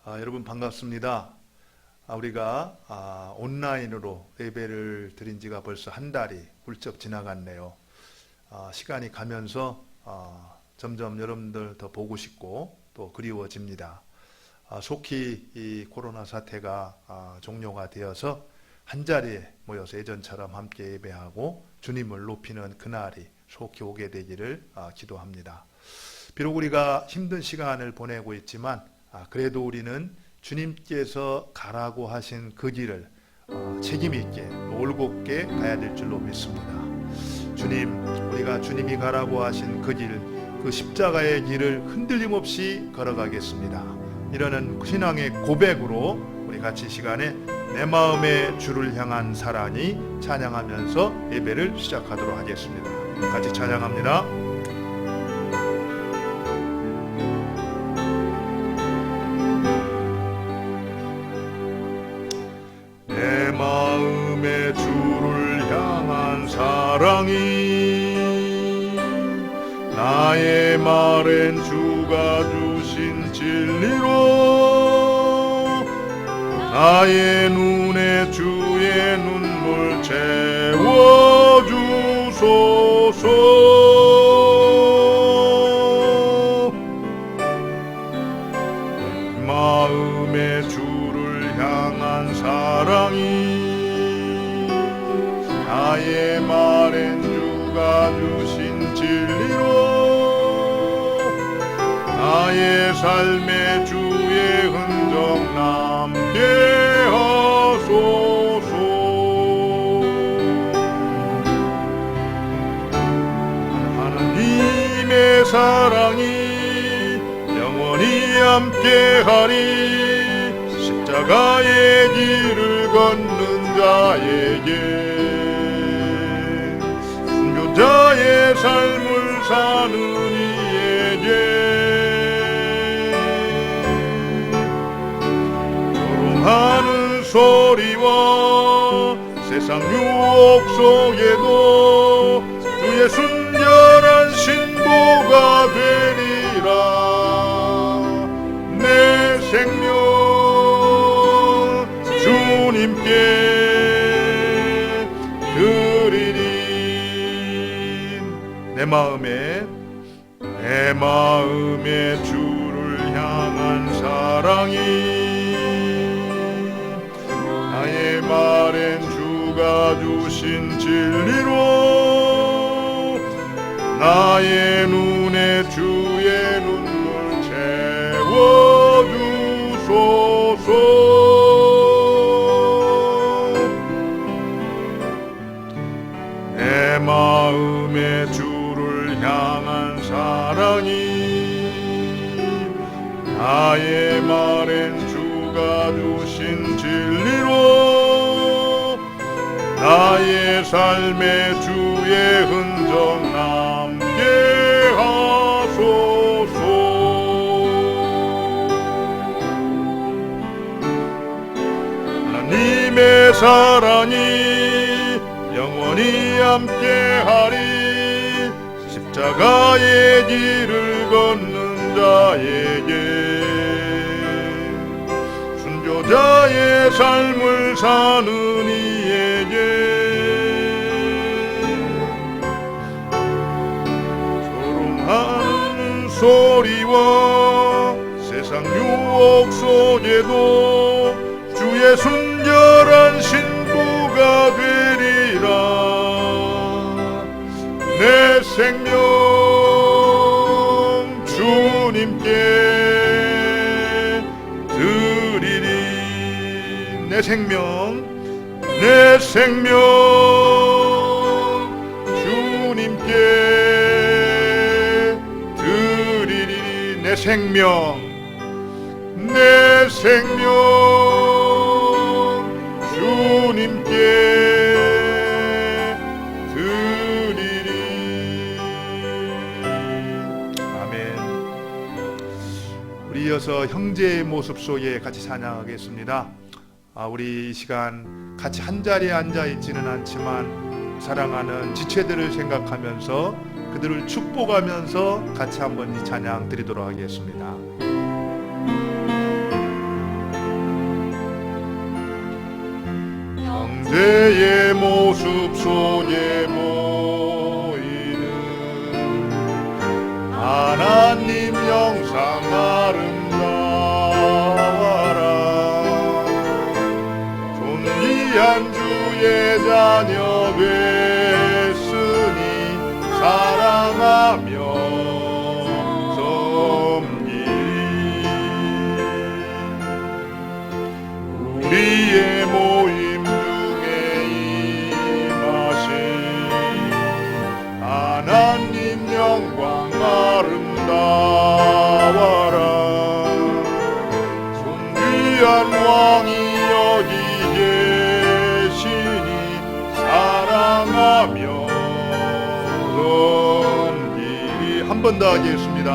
여러분 반갑습니다. 우리가 온라인으로 예배를 드린 지가 벌써 한 달이 훌쩍 지나갔네요. 시간이 가면서 점점 여러분들 더 보고 싶고 또 그리워집니다. 속히 이 코로나 사태가 종료가 되어서 한 자리에 모여서 예전처럼 함께 예배하고 주님을 높이는 그날이 속히 오게 되기를 기도합니다. 비록 우리가 힘든 시간을 보내고 있지만 그래도 우리는 주님께서 가라고 하신 그 길을 책임있게 올곧게 가야 될 줄로 믿습니다. 주님, 우리가 주님이 가라고 하신 그 길, 그 십자가의 길을 흔들림 없이 걸어가겠습니다. 이러는 신앙의 고백으로 우리 같이 시간에 내 마음의 주를 향한 사랑이 찬양하면서 예배를 시작하도록 하겠습니다. 같이 찬양합니다. 내 마음의 주를 향한 사랑이 나의 말엔 주가 주신 진리로 나의 눈에 주의 눈물 채워주소서. 마음의 주를 향한 사랑이 나의 말엔 주가 주신 진리로 나의 삶의 주의 흔적 남게 하소서. 하나님의 사랑이 영원히 함께하리. 십자가의 길을 걷는 자에게 순교자의 삶을 사는 이에게 조롱하는 소리와 세상 유혹 속에도 주의 순결한 신부가 되리라. 내 생명 주님께 드리리. 내 마음의 주를 향한 사랑이 나의 말엔 주가 주신 진리로 나의 눈에 주의 눈물 채워주소서. 내 마음의 주를 향한 사랑이 나의 말엔 주가 주신 진리로 나의 삶의 주의 흔적 남게 하소서. 하나님의 사랑이 영원히 함께하리. 십자가의 길을 걷는 자에게 순교자의 삶을 사는 이에게 조롱하는 소리와 세상 유혹 속에도 주의 순결한 신부가 되리라. 내 생명 주님께 드리리. 내 생명 주님께 드리리. 내 생명 주님께 드리리. 아멘. 우리 이어서 형제의 모습 속에 같이 찬양하겠습니다. 우리 이 시간 같이 한자리에 앉아 있지는 않지만 사랑하는 지체들을 생각하면서 그들을 축복하면서 같이 한번 이 찬양 드리도록 하겠습니다. 모습 속에 보이는 하나님 영상 아름다워라. 존귀한 주의 자녀 됐으니 사랑하며 우리의 모임 중에 임하신 하나님 영광 아름다워라. 존귀한 왕이 여기 계시니 사랑하며 섬기리. 한 번 더 하겠습니다.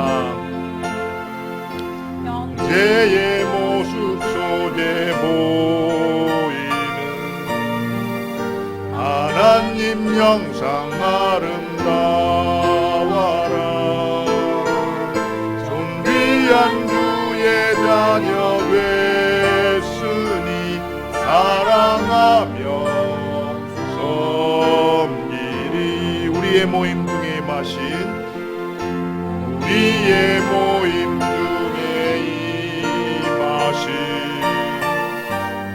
영제의 모습 속에 보이는 하나님 영상 아름다워라. 존귀한 주의 자녀 됐으니 사랑하며 섬기리. 우리의 모임 중에 마신 우리의 모임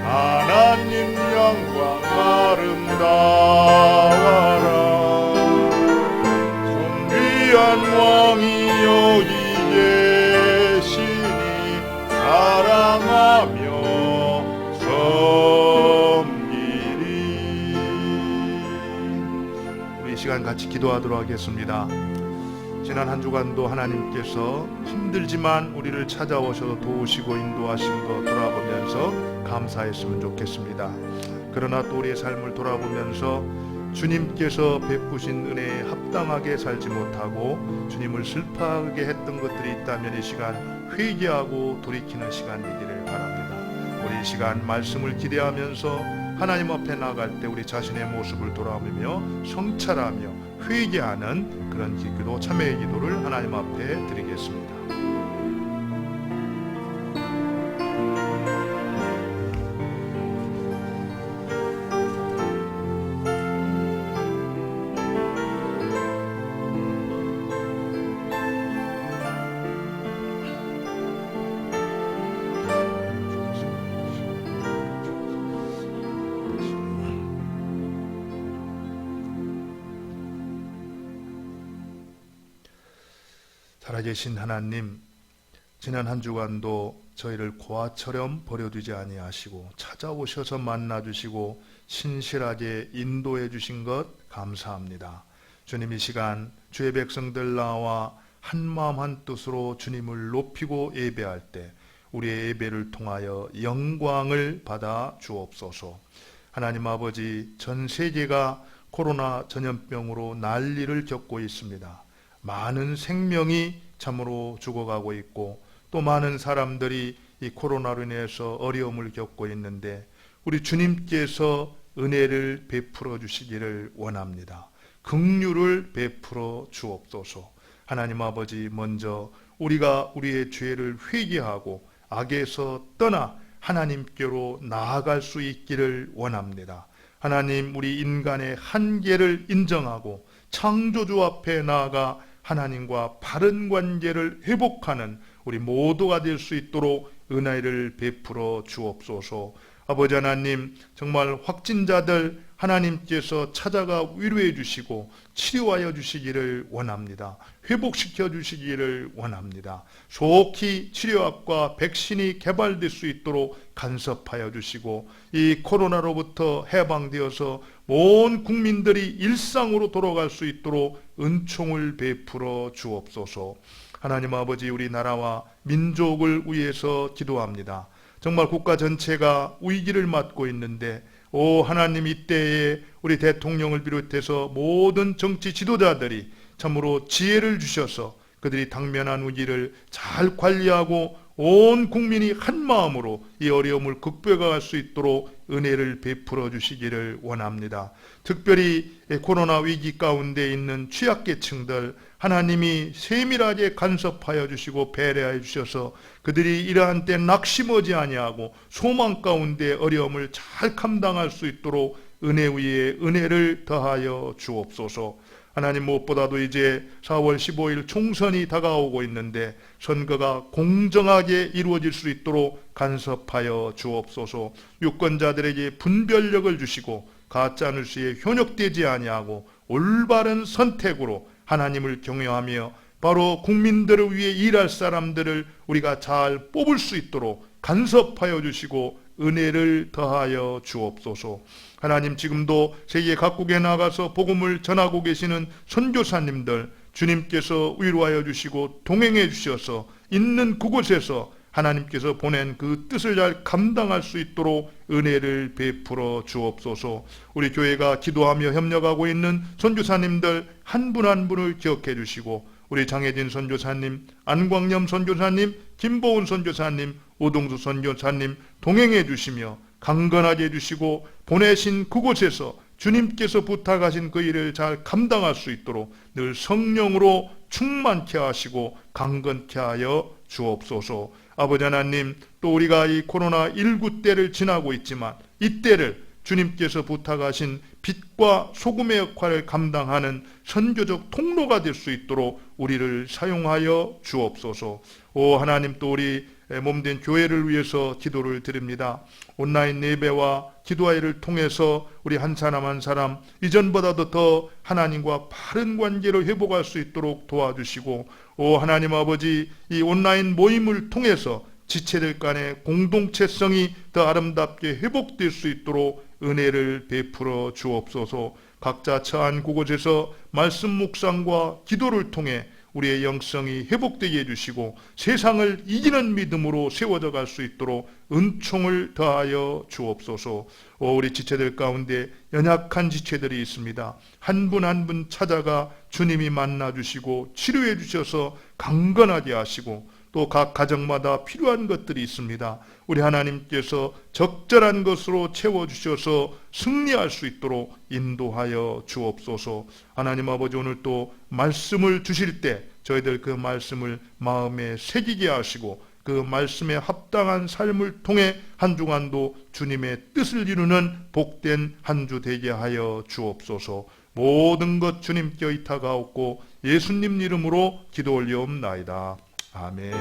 하나님 영광 아름다워라. 존귀한 왕이 여기 계시니 사랑하며 섬기리. 우리 이 시간 같이 기도하도록 하겠습니다. 지난 한 주간도 하나님께서 힘들지만 우리를 찾아오셔서 도우시고 인도하신 것 돌아보면서 감사했으면 좋겠습니다. 그러나 또 우리의 삶을 돌아보면서 주님께서 베푸신 은혜에 합당하게 살지 못하고 주님을 슬퍼하게 했던 것들이 있다면 이 시간 회개하고 돌이키는 시간 되기를 바랍니다. 우리 이 시간 말씀을 기대하면서 하나님 앞에 나갈 때 우리 자신의 모습을 돌아보며 성찰하며 회개하는 그런 기도, 참회의 기도를 하나님 앞에 드리겠습니다. 살아계신 하나님, 지난 한 주간도 저희를 고아처럼 버려두지 아니하시고 찾아오셔서 만나주시고 신실하게 인도해 주신 것 감사합니다. 주님, 이 시간 주의 백성들 나와 한마음 한뜻으로 주님을 높이고 예배할 때 우리의 예배를 통하여 영광을 받아 주옵소서. 하나님 아버지, 전 세계가 코로나 전염병으로 난리를 겪고 있습니다. 많은 생명이 참으로 죽어가고 있고 또 많은 사람들이 이 코로나로 인해서 어려움을 겪고 있는데 우리 주님께서 은혜를 베풀어 주시기를 원합니다. 긍휼을 베풀어 주옵소서. 하나님 아버지, 먼저 우리가 우리의 죄를 회개하고 악에서 떠나 하나님께로 나아갈 수 있기를 원합니다. 하나님, 우리 인간의 한계를 인정하고 창조주 앞에 나아가 하나님과 바른 관계를 회복하는 우리 모두가 될 수 있도록 은혜를 베풀어 주옵소서. 아버지 하나님, 정말 확진자들 하나님께서 찾아가 위로해 주시고 치료하여 주시기를 원합니다. 회복시켜 주시기를 원합니다. 속히 치료약과 백신이 개발될 수 있도록 간섭하여 주시고 이 코로나로부터 해방되어서 온 국민들이 일상으로 돌아갈 수 있도록 은총을 베풀어 주옵소서. 하나님 아버지, 우리나라와 민족을 위해서 기도합니다. 정말 국가 전체가 위기를 맞고 있는데 오 하나님, 이때에 우리 대통령을 비롯해서 모든 정치 지도자들이 참으로 지혜를 주셔서 그들이 당면한 위기를 잘 관리하고 온 국민이 한 마음으로 이 어려움을 극복할 수 있도록 은혜를 베풀어 주시기를 원합니다. 특별히 코로나 위기 가운데 있는 취약계층들 하나님이 세밀하게 간섭하여 주시고 배려하여 주셔서 그들이 이러한 때 낙심하지 아니하고 소망 가운데 어려움을 잘 감당할 수 있도록 은혜 위에 은혜를 더하여 주옵소서. 하나님, 무엇보다도 이제 4월 15일 총선이 다가오고 있는데 선거가 공정하게 이루어질 수 있도록 간섭하여 주옵소서. 유권자들에게 분별력을 주시고 가짜 뉴스에 현혹되지 아니하고 올바른 선택으로 하나님을 경외하며 바로 국민들을 위해 일할 사람들을 우리가 잘 뽑을 수 있도록 간섭하여 주시고 은혜를 더하여 주옵소서. 하나님, 지금도 세계 각국에 나가서 복음을 전하고 계시는 선교사님들 주님께서 위로하여 주시고 동행해 주셔서 있는 그곳에서 하나님께서 보낸 그 뜻을 잘 감당할 수 있도록 은혜를 베풀어 주옵소서. 우리 교회가 기도하며 협력하고 있는 선교사님들 한 분 한 분을 기억해 주시고 우리 장혜진 선교사님, 안광념 선교사님, 김보은 선교사님, 오동수 선교사님 동행해 주시며 강건하게 해주시고 보내신 그곳에서 주님께서 부탁하신 그 일을 잘 감당할 수 있도록 늘 성령으로 충만케 하시고 강건케 하여 주옵소서. 아버지 하나님, 또 우리가 이 코로나19 때를 지나고 있지만 이 때를 주님께서 부탁하신 빛과 소금의 역할을 감당하는 선교적 통로가 될 수 있도록 우리를 사용하여 주옵소서. 오 하나님, 또 우리 몸된 교회를 위해서 기도를 드립니다. 온라인 예배와 기도회를 통해서 우리 한 사람 한 사람 이전보다도 더 하나님과 바른 관계를 회복할 수 있도록 도와주시고, 오 하나님 아버지, 이 온라인 모임을 통해서 지체들 간의 공동체성이 더 아름답게 회복될 수 있도록 은혜를 베풀어 주옵소서. 각자 처한 그곳에서 말씀 묵상과 기도를 통해 우리의 영성이 회복되게 해주시고 세상을 이기는 믿음으로 세워져 갈 수 있도록 은총을 더하여 주옵소서. 우리 지체들 가운데 연약한 지체들이 있습니다. 한 분 한 분 찾아가 주님이 만나주시고 치료해 주셔서 강건하게 하시고, 또 각 가정마다 필요한 것들이 있습니다. 우리 하나님께서 적절한 것으로 채워주셔서 승리할 수 있도록 인도하여 주옵소서. 하나님 아버지, 오늘 또 말씀을 주실 때 저희들 그 말씀을 마음에 새기게 하시고 그 말씀에 합당한 삶을 통해 한 주간도 주님의 뜻을 이루는 복된 한 주 되게 하여 주옵소서. 모든 것 주님께 의탁하옵고 예수님 이름으로 기도 올리옵나이다. 아멘.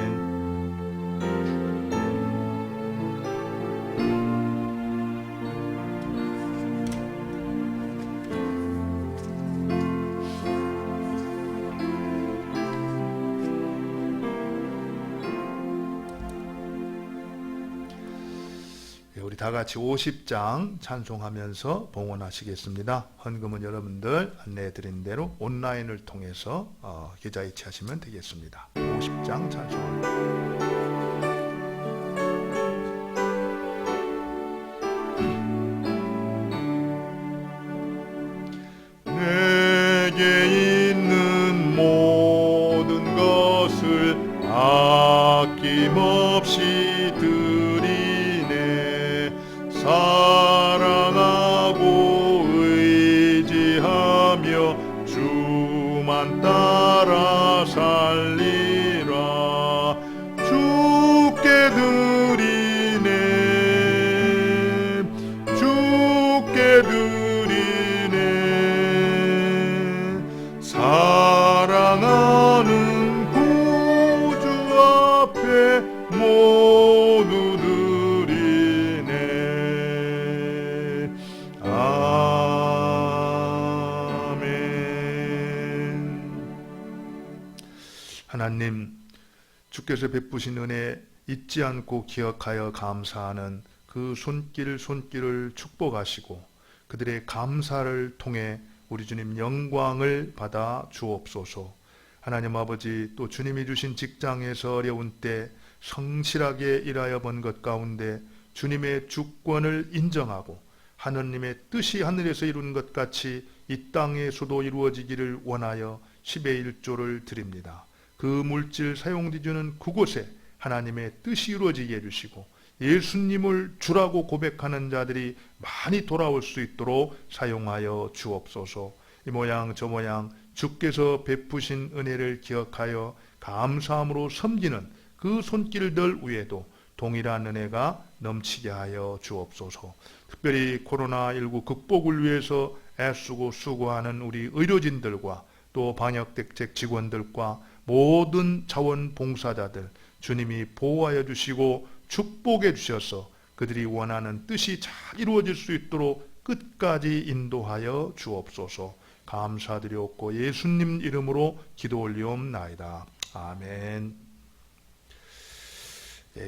우리 다 같이 50장 찬송하면서 봉헌하시겠습니다. 헌금은 여러분들 안내해 드린 대로 온라인을 통해서 계좌이체 하시면 되겠습니다. 50장 찬송합니다. 내게 있는 모든 것을 아낌없이 사랑하고 의지하며 주만 따라 살리라. 주께 드리네, 주께 드리네. 사랑하는 구주 앞에 모두 하나님, 주께서 베푸신 은혜 잊지 않고 기억하여 감사하는 그 손길을 축복하시고 그들의 감사를 통해 우리 주님 영광을 받아 주옵소서. 하나님 아버지, 또 주님이 주신 직장에서 어려운 때 성실하게 일하여 본 것 가운데 주님의 주권을 인정하고 하느님의 뜻이 하늘에서 이룬 것 같이 이 땅에서도 이루어지기를 원하여 10의 1조를 드립니다. 그 물질 사용되지 않는 그곳에 하나님의 뜻이 이루어지게 해주시고 예수님을 주라고 고백하는 자들이 많이 돌아올 수 있도록 사용하여 주옵소서. 이 모양 저 모양 주께서 베푸신 은혜를 기억하여 감사함으로 섬기는 그 손길들 위에도 동일한 은혜가 넘치게 하여 주옵소서. 특별히 코로나19 극복을 위해서 애쓰고 수고하는 우리 의료진들과 또 방역대책 직원들과 모든 자원봉사자들 주님이 보호하여 주시고 축복해 주셔서 그들이 원하는 뜻이 잘 이루어질 수 있도록 끝까지 인도하여 주옵소서. 감사드리옵고 예수님 이름으로 기도 올리옵나이다. 아멘.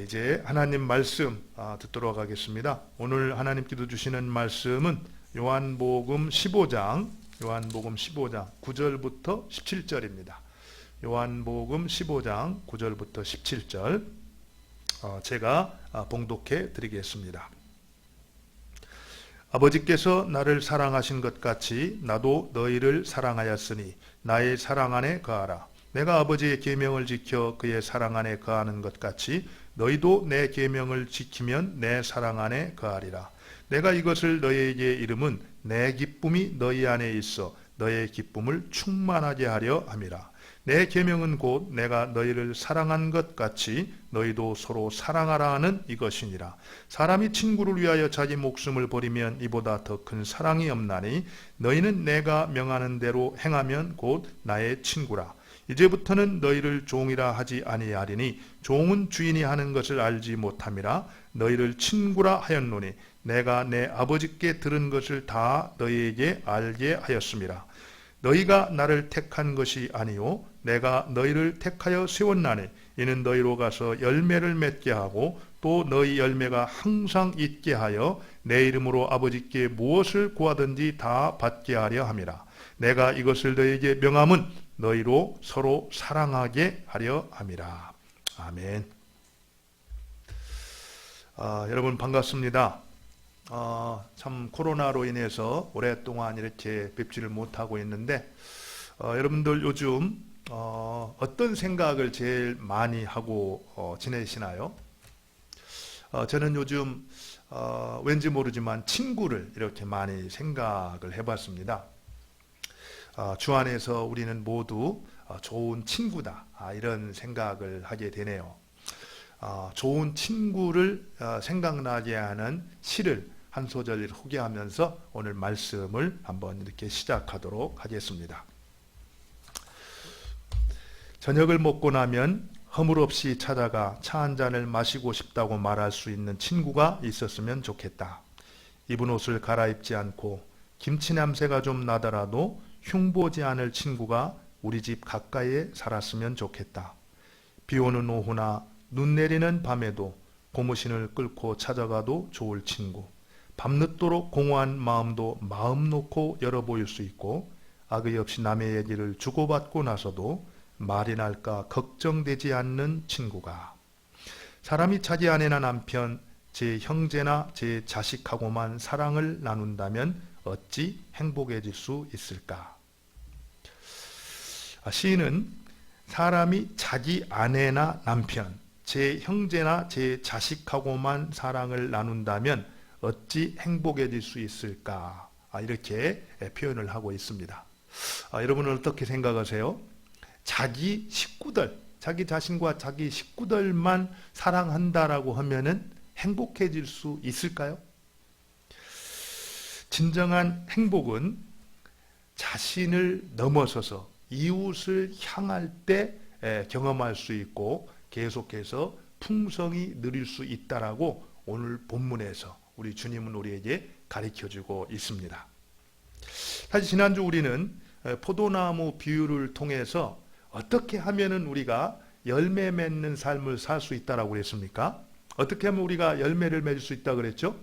이제 하나님 말씀 듣도록 하겠습니다. 오늘 하나님께서 주시는 말씀은 요한복음 15장 9절부터 17절입니다. 요한복음 15장 9절부터 17절 제가 봉독해 드리겠습니다. 아버지께서 나를 사랑하신 것 같이 나도 너희를 사랑하였으니 나의 사랑 안에 거하라. 내가 아버지의 계명을 지켜 그의 사랑 안에 거하는 것 같이 너희도 내 계명을 지키면 내 사랑 안에 거하리라. 내가 이것을 너희에게 이름은 내 기쁨이 너희 안에 있어 너의 기쁨을 충만하게 하려 함이라. 내 계명은 곧 내가 너희를 사랑한 것 같이 너희도 서로 사랑하라 하는 이것이니라. 사람이 친구를 위하여 자기 목숨을 버리면 이보다 더 큰 사랑이 없나니 너희는 내가 명하는 대로 행하면 곧 나의 친구라. 이제부터는 너희를 종이라 하지 아니하리니 종은 주인이 하는 것을 알지 못함이라. 너희를 친구라 하였노니 내가 내 아버지께 들은 것을 다 너희에게 알게 하였음이라. 너희가 나를 택한 것이 아니요 내가 너희를 택하여 세웠나니 이는 너희로 가서 열매를 맺게 하고 또 너희 열매가 항상 있게 하여 내 이름으로 아버지께 무엇을 구하든지 다 받게 하려 함이라. 내가 이것을 너희에게 명함은 너희로 서로 사랑하게 하려 함이라. 아멘. 여러분 반갑습니다. 참 코로나로 인해서 오랫동안 이렇게 뵙지를 못하고 있는데 여러분들 요즘 어떤 생각을 제일 많이 하고 지내시나요? 저는 요즘 왠지 모르지만 친구를 이렇게 많이 생각을 해봤습니다. 주 안에서 우리는 모두 좋은 친구다 이런 생각을 하게 되네요. 좋은 친구를 생각나게 하는 시를 한 소절 소개하면서 오늘 말씀을 한번 이렇게 시작하도록 하겠습니다. 저녁을 먹고 나면 허물없이 찾아가 차 한 잔을 마시고 싶다고 말할 수 있는 친구가 있었으면 좋겠다. 입은 옷을 갈아입지 않고 김치 냄새가 좀 나더라도 흉보지 않을 친구가 우리 집 가까이에 살았으면 좋겠다. 비 오는 오후나 눈 내리는 밤에도 고무신을 끌고 찾아가도 좋을 친구. 밤늦도록 공허한 마음도 마음 놓고 열어 보일 수 있고 악의 없이 남의 얘기를 주고받고 나서도 말이 날까 걱정되지 않는 친구가. 사람이 자기 아내나 남편, 제 형제나 제 자식하고만 사랑을 나눈다면 어찌 행복해질 수 있을까? 시인은 사람이 자기 아내나 남편, 제 형제나 제 자식하고만 사랑을 나눈다면 어찌 행복해질 수 있을까? 이렇게 표현을 하고 있습니다. 여러분은 어떻게 생각하세요? 자기 식구들, 자기 자신과 자기 식구들만 사랑한다라고 하면은 행복해질 수 있을까요? 진정한 행복은 자신을 넘어서서 이웃을 향할 때 경험할 수 있고 계속해서 풍성히 누릴 수 있다라고 오늘 본문에서 우리 주님은 우리에게 가르쳐주고 있습니다. 사실 지난주 우리는 포도나무 비유를 통해서 어떻게 하면은 우리가 열매 맺는 삶을 살 수 있다라고 그랬습니까? 어떻게 하면 우리가 열매를 맺을 수 있다고 그랬죠?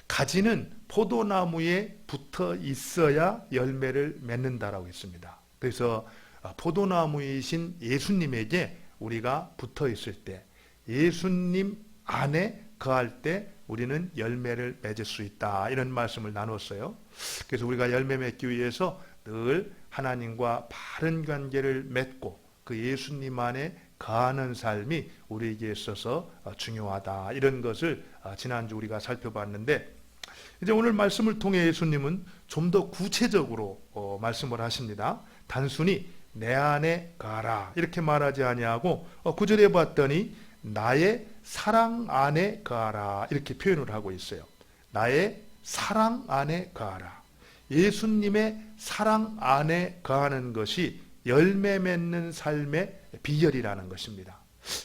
가지는 포도나무에 붙어 있어야 열매를 맺는다라고 했습니다. 그래서 포도나무이신 예수님에게 우리가 붙어 있을 때, 예수님 안에 거할 때 우리는 열매를 맺을 수 있다, 이런 말씀을 나눴어요. 그래서 우리가 열매 맺기 위해서 늘 하나님과 바른 관계를 맺고 그 예수님 안에 거하는 삶이 우리에게 있어서 중요하다, 이런 것을 지난주 우리가 살펴봤는데, 이제 오늘 말씀을 통해 예수님은 좀 더 구체적으로 말씀을 하십니다. 단순히 내 안에 거하라 이렇게 말하지 아니하고 9절에 봤더니 나의 사랑 안에 거하라 이렇게 표현을 하고 있어요. 나의 사랑 안에 거하라. 예수님의 사랑 안에 거하는 것이 열매 맺는 삶의 비결이라는 것입니다.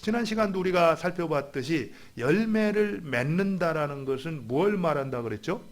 지난 시간도 우리가 살펴봤듯이 열매를 맺는다라는 것은 뭘 말한다 그랬죠?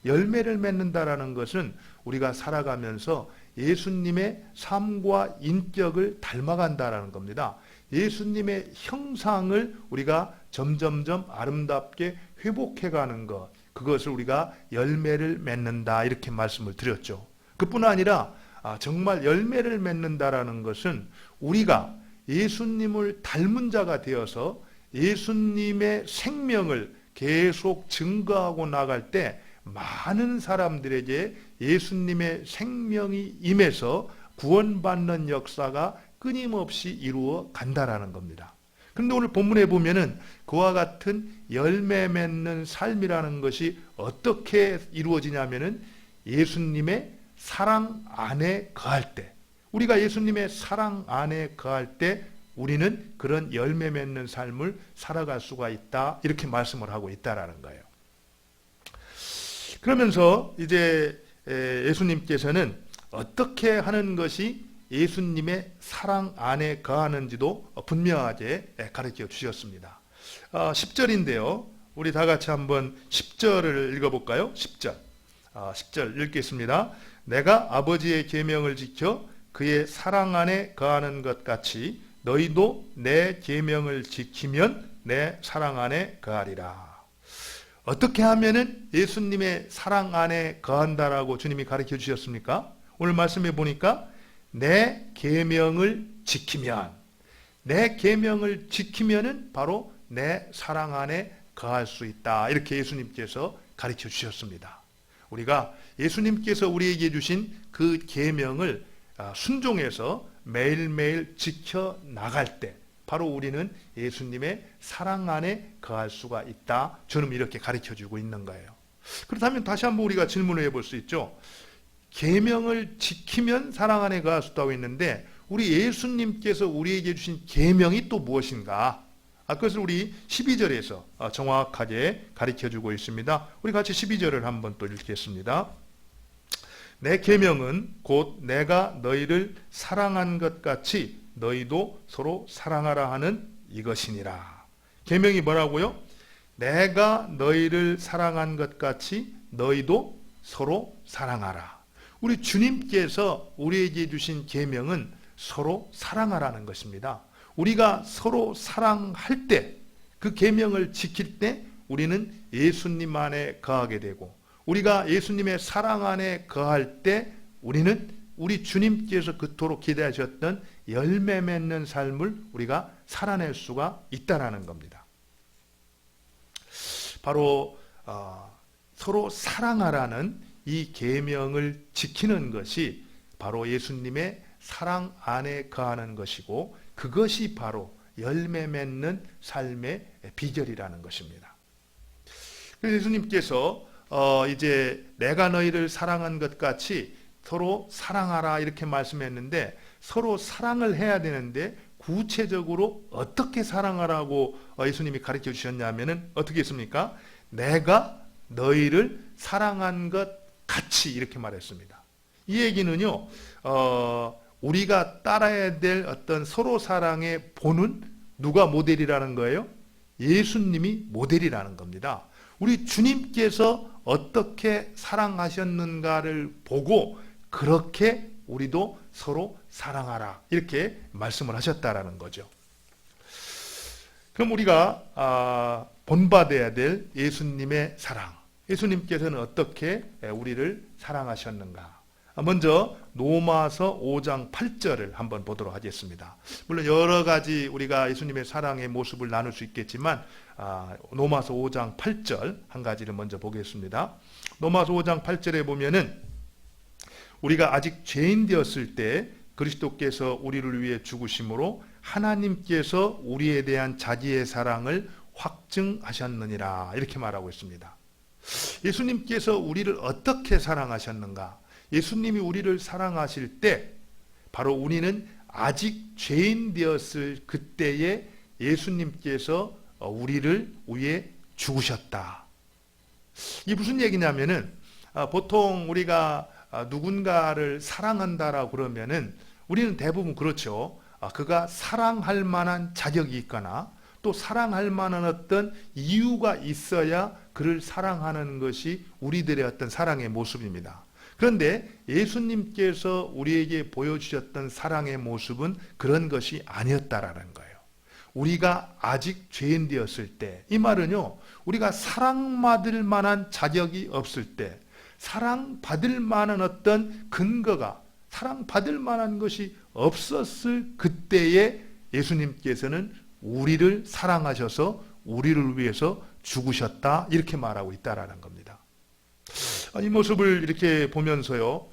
열매를 맺는다라는 것은 우리가 살아가면서 예수님의 삶과 인격을 닮아간다라는 겁니다. 예수님의 형상을 우리가 점점점 아름답게 회복해가는 것, 그것을 우리가 열매를 맺는다 이렇게 말씀을 드렸죠. 그뿐 아니라 정말 열매를 맺는다라는 것은 우리가 예수님을 닮은 자가 되어서 예수님의 생명을 계속 증거하고 나갈 때 많은 사람들에게 예수님의 생명이 임해서 구원받는 역사가 끊임없이 이루어 간다라는 겁니다. 그런데 오늘 본문에 보면은 그와 같은 열매 맺는 삶이라는 것이 어떻게 이루어지냐면은 예수님의 사랑 안에 거할 때, 우리가 예수님의 사랑 안에 거할 때 우리는 그런 열매 맺는 삶을 살아갈 수가 있다 이렇게 말씀을 하고 있다라는 거예요. 그러면서 이제 예수님께서는 어떻게 하는 것이 예수님의 사랑 안에 거하는지도 분명하게 가르쳐 주셨습니다. 10절인데요. 우리 다 같이 한번 10절을 읽어볼까요? 10절. 10절 읽겠습니다. 내가 아버지의 계명을 지켜 그의 사랑 안에 거하는 것 같이 너희도 내 계명을 지키면 내 사랑 안에 거하리라. 어떻게 하면은 예수님의 사랑 안에 거한다라고 주님이 가르쳐 주셨습니까? 오늘 말씀해 보니까 내 계명을 지키면, 내 계명을 지키면은 바로 내 사랑 안에 거할 수 있다. 이렇게 예수님께서 가르쳐 주셨습니다. 우리가 예수님께서 우리에게 주신 그 계명을 순종해서 매일매일 지켜 나갈 때 바로 우리는 예수님의 사랑 안에 거할 수가 있다. 저는 이렇게 가르쳐주고 있는 거예요. 그렇다면 다시 한번 우리가 질문을 해볼 수 있죠. 계명을 지키면 사랑 안에 거할 수 있다고 했는데 우리 예수님께서 우리에게 주신 계명이 또 무엇인가? 그것을 우리 12절에서 정확하게 가르쳐주고 있습니다. 우리 같이 12절을 한번 또 읽겠습니다. 내 계명은 곧 내가 너희를 사랑한 것 같이 너희도 서로 사랑하라 하는 이것이니라. 계명이 뭐라고요? 내가 너희를 사랑한 것 같이 너희도 서로 사랑하라. 우리 주님께서 우리에게 주신 계명은 서로 사랑하라는 것입니다. 우리가 서로 사랑할 때, 그 계명을 지킬 때 우리는 예수님 안에 거하게 되고, 우리가 예수님의 사랑 안에 거할 때 우리는 우리 주님께서 그토록 기대하셨던 열매 맺는 삶을 우리가 살아낼 수가 있다라는 겁니다. 바로 서로 사랑하라는 이 계명을 지키는 것이 바로 예수님의 사랑 안에 거하는 것이고, 그것이 바로 열매 맺는 삶의 비결이라는 것입니다. 그래서 예수님께서 이제 내가 너희를 사랑한 것 같이 서로 사랑하라 이렇게 말씀했는데, 서로 사랑을 해야 되는데 구체적으로 어떻게 사랑하라고 예수님이 가르쳐 주셨냐면은 어떻게 했습니까? 내가 너희를 사랑한 것 같이 이렇게 말했습니다. 이 얘기는요, 우리가 따라야 될 어떤 서로 사랑의 본은 누가 모델이라는 거예요? 예수님이 모델이라는 겁니다. 우리 주님께서 어떻게 사랑하셨는가를 보고 그렇게 우리도 서로 사랑하라 이렇게 말씀을 하셨다라는 거죠. 그럼 우리가 본받아야 될 예수님의 사랑, 예수님께서는 어떻게 우리를 사랑하셨는가? 먼저 로마서 5장 8절을 한번 보도록 하겠습니다. 물론 여러 가지 우리가 예수님의 사랑의 모습을 나눌 수 있겠지만 로마서 5장 8절 한 가지를 먼저 보겠습니다. 로마서 5장 8절에 보면은 우리가 아직 죄인 되었을 때 그리스도께서 우리를 위해 죽으심으로 하나님께서 우리에 대한 자기의 사랑을 확증하셨느니라 이렇게 말하고 있습니다. 예수님께서 우리를 어떻게 사랑하셨는가? 예수님이 우리를 사랑하실 때 바로 우리는 아직 죄인 되었을 그때에 예수님께서 우리를 위해 죽으셨다. 이 무슨 얘기냐면은 보통 우리가 누군가를 사랑한다라고 그러면은 우리는 대부분 그렇죠. 그가 사랑할 만한 자격이 있거나 또 사랑할 만한 어떤 이유가 있어야 그를 사랑하는 것이 우리들의 어떤 사랑의 모습입니다. 그런데 예수님께서 우리에게 보여주셨던 사랑의 모습은 그런 것이 아니었다라는 거예요. 우리가 아직 죄인 되었을 때, 이 말은요, 우리가 사랑받을 만한 자격이 없을 때, 사랑받을 만한 어떤 근거가, 사랑받을 만한 것이 없었을 그때에 예수님께서는 우리를 사랑하셔서 우리를 위해서 죽으셨다, 이렇게 말하고 있다라는 겁니다. 이 모습을 이렇게 보면서요,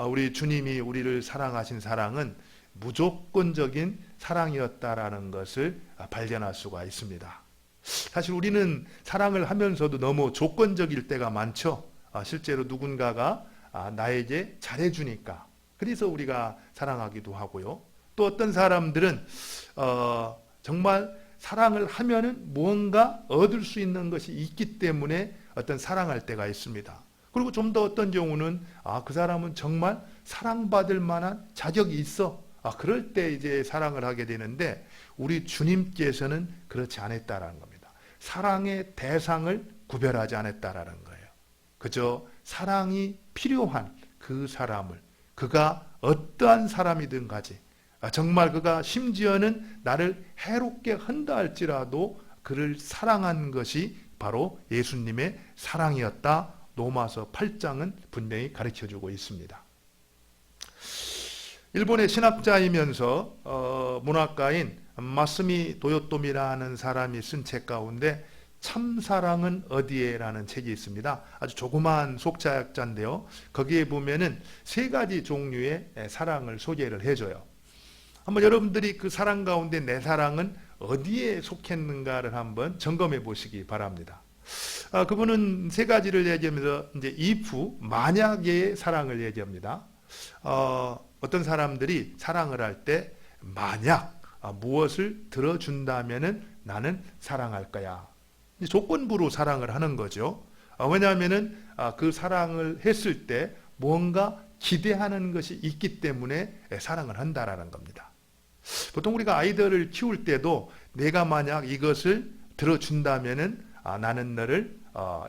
우리 주님이 우리를 사랑하신 사랑은 무조건적인 사랑이었다라는 것을 발견할 수가 있습니다. 사실 우리는 사랑을 하면서도 너무 조건적일 때가 많죠. 실제로 누군가가 나에게 잘해주니까 그래서 우리가 사랑하기도 하고요. 또 어떤 사람들은 정말 사랑을 하면은 무언가 얻을 수 있는 것이 있기 때문에 어떤 사랑할 때가 있습니다. 그리고 좀 더 어떤 경우는 그 사람은 정말 사랑받을 만한 자격이 있어. 그럴 때 이제 사랑을 하게 되는데 우리 주님께서는 그렇지 않았다라는 겁니다. 사랑의 대상을 구별하지 않았다라는 거예요. 그저 사랑이 필요한 그 사람을 그가 어떠한 사람이든 가지 정말 그가 심지어는 나를 해롭게 한다 할지라도 그를 사랑한 것이 바로 예수님의 사랑이었다. 로마서 8장은 분명히 가르쳐주고 있습니다. 일본의 신학자이면서 문학가인 마스미 도요토미라는 사람이 쓴 책 가운데 참사랑은 어디에? 라는 책이 있습니다. 아주 조그마한 속자약자인데요. 거기에 보면은 3가지 종류의 사랑을 소개를 해줘요. 한번 여러분들이 그 사랑 가운데 내 사랑은 어디에 속했는가를 한번 점검해 보시기 바랍니다. 그분은 3가지를 얘기하면서 이제 if, 만약의 사랑을 얘기합니다. 어떤 사람들이 사랑을 할 때 만약 무엇을 들어준다면은 나는 사랑할 거야. 조건부로 사랑을 하는 거죠. 왜냐하면은 그 사랑을 했을 때 뭔가 기대하는 것이 있기 때문에 사랑을 한다라는 겁니다. 보통 우리가 아이들을 키울 때도 내가 만약 이것을 들어준다면은 나는 너를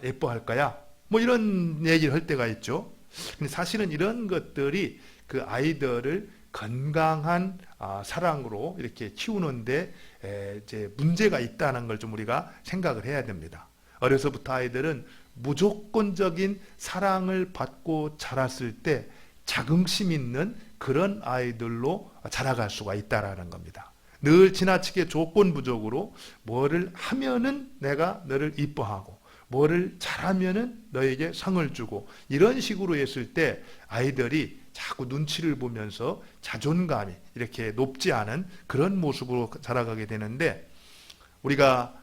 예뻐할 거야. 뭐 이런 얘기를 할 때가 있죠. 근데 사실은 이런 것들이 그 아이들을 건강한 사랑으로 이렇게 키우는데 이제 문제가 있다는 걸 좀 우리가 생각을 해야 됩니다. 어려서부터 아이들은 무조건적인 사랑을 받고 자랐을 때 자긍심 있는 그런 아이들로 자라갈 수가 있다라는 겁니다. 늘 지나치게 조건부적으로 뭐를 하면은 내가 너를 이뻐하고 뭐를 잘하면은 너에게 상을 주고 이런 식으로 했을 때 아이들이 자꾸 눈치를 보면서 자존감이 이렇게 높지 않은 그런 모습으로 자라가게 되는데 우리가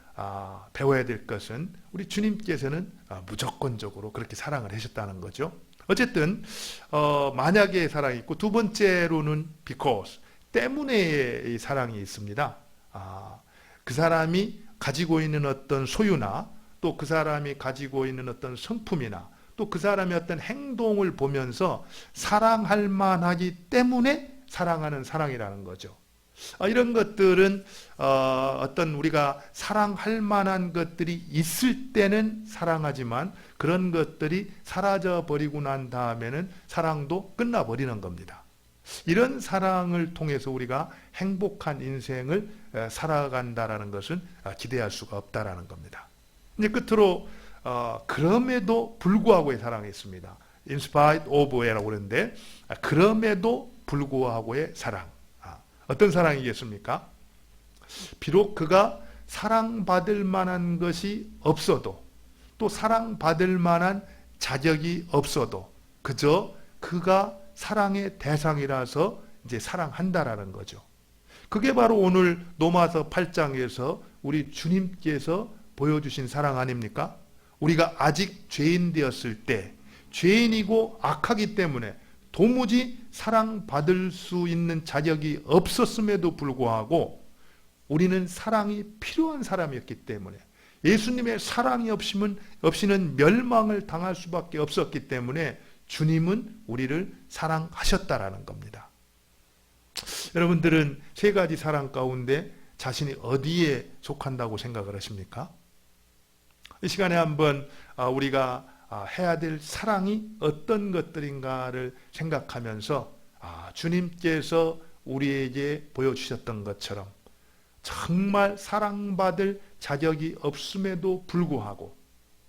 배워야 될 것은 우리 주님께서는 무조건적으로 그렇게 사랑을 하셨다는 거죠. 어쨌든 만약에 사랑이 있고 두 번째로는 because 때문에 사랑이 있습니다. 그 사람이 가지고 있는 어떤 소유나 또 그 사람이 가지고 있는 어떤 성품이나 또 그 사람의 어떤 행동을 보면서 사랑할 만하기 때문에 사랑하는 사랑이라는 거죠. 이런 것들은 어떤 우리가 사랑할 만한 것들이 있을 때는 사랑하지만 그런 것들이 사라져 버리고 난 다음에는 사랑도 끝나버리는 겁니다. 이런 사랑을 통해서 우리가 행복한 인생을 살아간다라는 것은 기대할 수가 없다라는 겁니다. 이제 끝으로 그럼에도 불구하고의 사랑이 있습니다. In spite of라고 그러는데 그럼에도 불구하고의 사랑. 어떤 사랑이겠습니까? 비록 그가 사랑받을 만한 것이 없어도 또 사랑받을 만한 자격이 없어도 그저 그가 사랑의 대상이라서 이제 사랑한다라는 거죠. 그게 바로 오늘 로마서 8장에서 우리 주님께서 보여주신 사랑 아닙니까? 우리가 아직 죄인 되었을 때 죄인이고 악하기 때문에 도무지 사랑받을 수 있는 자격이 없었음에도 불구하고 우리는 사랑이 필요한 사람이었기 때문에, 예수님의 사랑이 없이는 멸망을 당할 수밖에 없었기 때문에 주님은 우리를 사랑하셨다라는 겁니다. 여러분들은 세 가지 사랑 가운데 자신이 어디에 속한다고 생각을 하십니까? 이 시간에 한번 우리가 해야 될 사랑이 어떤 것들인가를 생각하면서 주님께서 우리에게 보여주셨던 것처럼 정말 사랑받을 자격이 없음에도 불구하고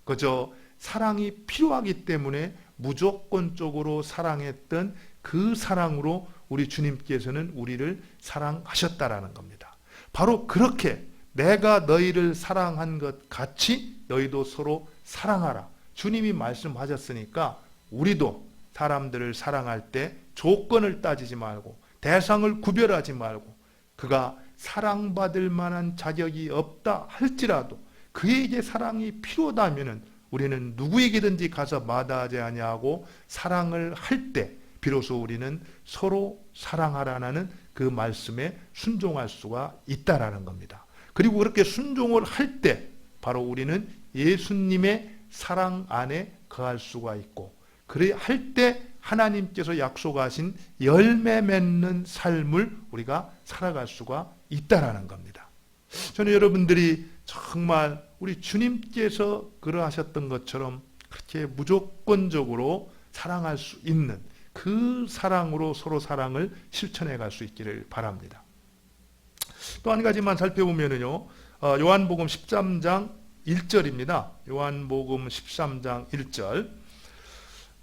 그저 사랑이 필요하기 때문에 무조건적으로 사랑했던 그 사랑으로 우리 주님께서는 우리를 사랑하셨다라는 겁니다. 바로 그렇게 내가 너희를 사랑한 것 같이 너희도 서로 사랑하라. 주님이 말씀하셨으니까 우리도 사람들을 사랑할 때 조건을 따지지 말고 대상을 구별하지 말고 그가 사랑받을 만한 자격이 없다 할지라도 그에게 사랑이 필요하다면 우리는 누구에게든지 가서 마다하지 아니하고 사랑을 할 때 비로소 우리는 서로 사랑하라는 그 말씀에 순종할 수가 있다라는 겁니다. 그리고 그렇게 순종을 할 때 바로 우리는 예수님의 사랑 안에 거할 수가 있고 그래 할 때 하나님께서 약속하신 열매 맺는 삶을 우리가 살아갈 수가 있다라는 겁니다. 저는 여러분들이 정말 우리 주님께서 그러하셨던 것처럼 그렇게 무조건적으로 사랑할 수 있는 그 사랑으로 서로 사랑을 실천해 갈 수 있기를 바랍니다. 또 한 가지만 살펴보면요, 요한복음 13장 1절입니다. 요한복음 13장 1절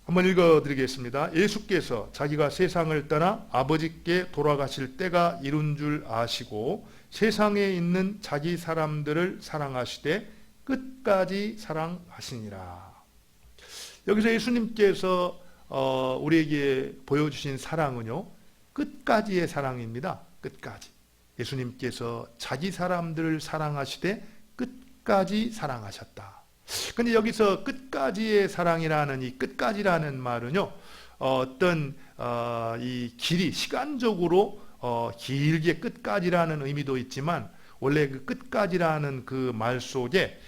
한번 읽어드리겠습니다. 예수께서 자기가 세상을 떠나 아버지께 돌아가실 때가 이룬 줄 아시고 세상에 있는 자기 사람들을 사랑하시되 끝까지 사랑하시니라. 여기서 예수님께서 우리에게 보여주신 사랑은요, 끝까지의 사랑입니다. 끝까지. 예수님께서 자기 사람들을 사랑하시되 끝까지 사랑하셨다. 근데 여기서 끝까지의 사랑이라는 이 끝까지라는 말은요, 어떤 이 길이 시간적으로 길게 끝까지라는 의미도 있지만 원래 그 끝까지라는 그 말 속에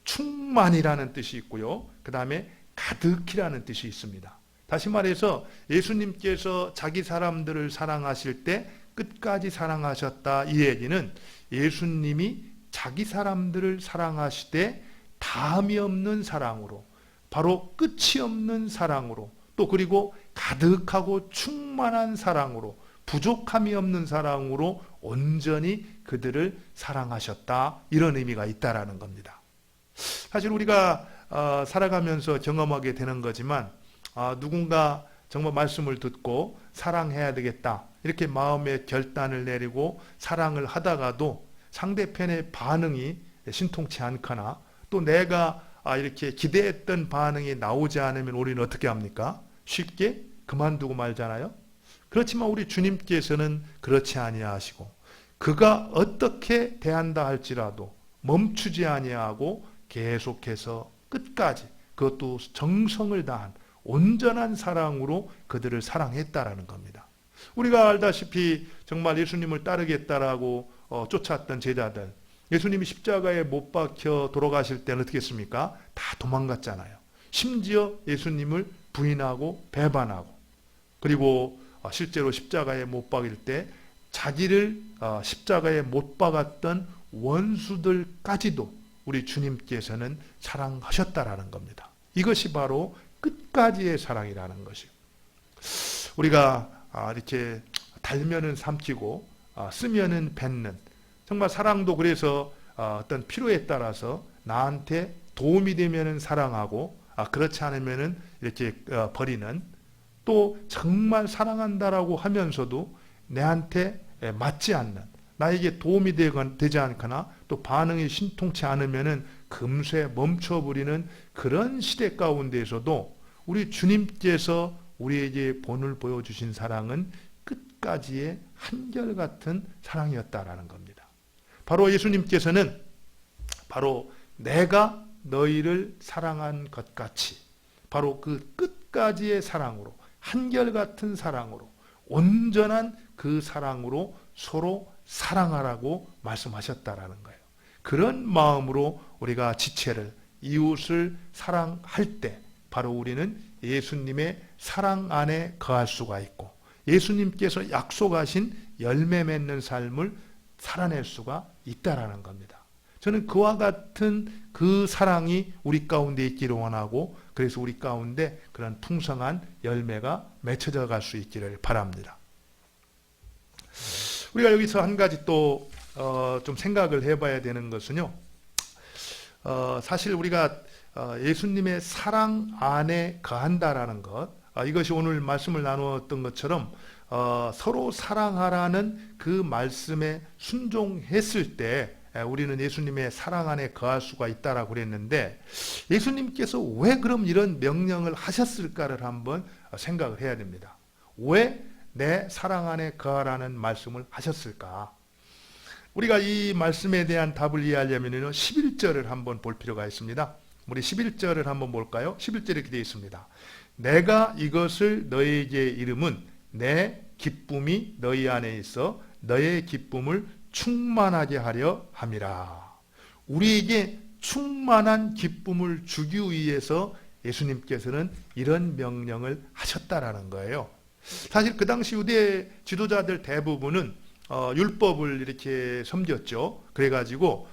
충만이라는 뜻이 있고요. 그 다음에 가득히라는 뜻이 있습니다. 다시 말해서 예수님께서 자기 사람들을 사랑하실 때 끝까지 사랑하셨다. 이 얘기는 예수님이 자기 사람들을 사랑하시되 다함이 없는 사랑으로, 바로 끝이 없는 사랑으로, 또 그리고 가득하고 충만한 사랑으로, 부족함이 없는 사랑으로 온전히 그들을 사랑하셨다. 이런 의미가 있다라는 겁니다. 사실 우리가 살아가면서 경험하게 되는 거지만 누군가 정말 말씀을 듣고 사랑해야 되겠다 이렇게 마음의 결단을 내리고 사랑을 하다가도 상대편의 반응이 신통치 않거나 또 내가 이렇게 기대했던 반응이 나오지 않으면 우리는 어떻게 합니까? 쉽게 그만두고 말잖아요. 그렇지만 우리 주님께서는 그렇지 아니하시고 그가 어떻게 대한다 할지라도 멈추지 아니하고 계속해서 끝까지 그것도 정성을 다한 온전한 사랑으로 그들을 사랑했다라는 겁니다. 우리가 알다시피 정말 예수님을 따르겠다라고 쫓았던 제자들, 예수님이 십자가에 못 박혀 돌아가실 때는 어떻게 했습니까? 다 도망갔잖아요. 심지어 예수님을 부인하고 배반하고, 그리고 실제로 십자가에 못 박일 때 자기를 십자가에 못 박았던 원수들까지도 우리 주님께서는 사랑하셨다라는 겁니다. 이것이 바로 끝까지의 사랑이라는 것이요. 우리가 이렇게 달면은 삼키고 쓰면은 뱉는, 정말 사랑도 그래서 어떤 필요에 따라서 나한테 도움이 되면은 사랑하고 그렇지 않으면은 이렇게 버리는, 또 정말 사랑한다라고 하면서도 내한테 맞지 않는, 나에게 도움이 되지 않거나 또 반응이 신통치 않으면은 금세 멈춰버리는 그런 시대 가운데에서도 우리 주님께서 우리에게 본을 보여주신 사랑은 끝까지의 한결같은 사랑이었다라는 겁니다. 바로 예수님께서는 바로 내가 너희를 사랑한 것 같이 바로 그 끝까지의 사랑으로, 한결같은 사랑으로, 온전한 그 사랑으로 서로 사랑하라고 말씀하셨다라는 거예요. 그런 마음으로 우리가 지체를, 이웃을 사랑할 때 바로 우리는 예수님의 사랑 안에 거할 수가 있고 예수님께서 약속하신 열매 맺는 삶을 살아낼 수가 있다라는 겁니다. 저는 그와 같은 그 사랑이 우리 가운데 있기를 원하고 그래서 우리 가운데 그런 풍성한 열매가 맺혀져 갈 수 있기를 바랍니다. 우리가 여기서 한 가지 또 좀 생각을 해봐야 되는 것은요. 사실 우리가 예수님의 사랑 안에 거한다라는 것, 이것이 오늘 말씀을 나누었던 것처럼 서로 사랑하라는 그 말씀에 순종했을 때 우리는 예수님의 사랑 안에 거할 수가 있다라고 그랬는데 예수님께서 왜 그럼 이런 명령을 하셨을까를 한번 생각을 해야 됩니다. 왜 내 사랑 안에 거하라는 말씀을 하셨을까? 우리가 이 말씀에 대한 답을 이해하려면 11절을 한번 볼 필요가 있습니다. 우리 11절을 한번 볼까요? 11절에 이렇게 되어 있습니다. 내가 이것을 너희에게 이름은 내 기쁨이 너희 안에 있어 너의 기쁨을 충만하게 하려 함이라. 우리에게 충만한 기쁨을 주기 위해서 예수님께서는 이런 명령을 하셨다라는 거예요. 사실 그 당시 유대 지도자들 대부분은 율법을 이렇게 섬겼죠. 그래가지고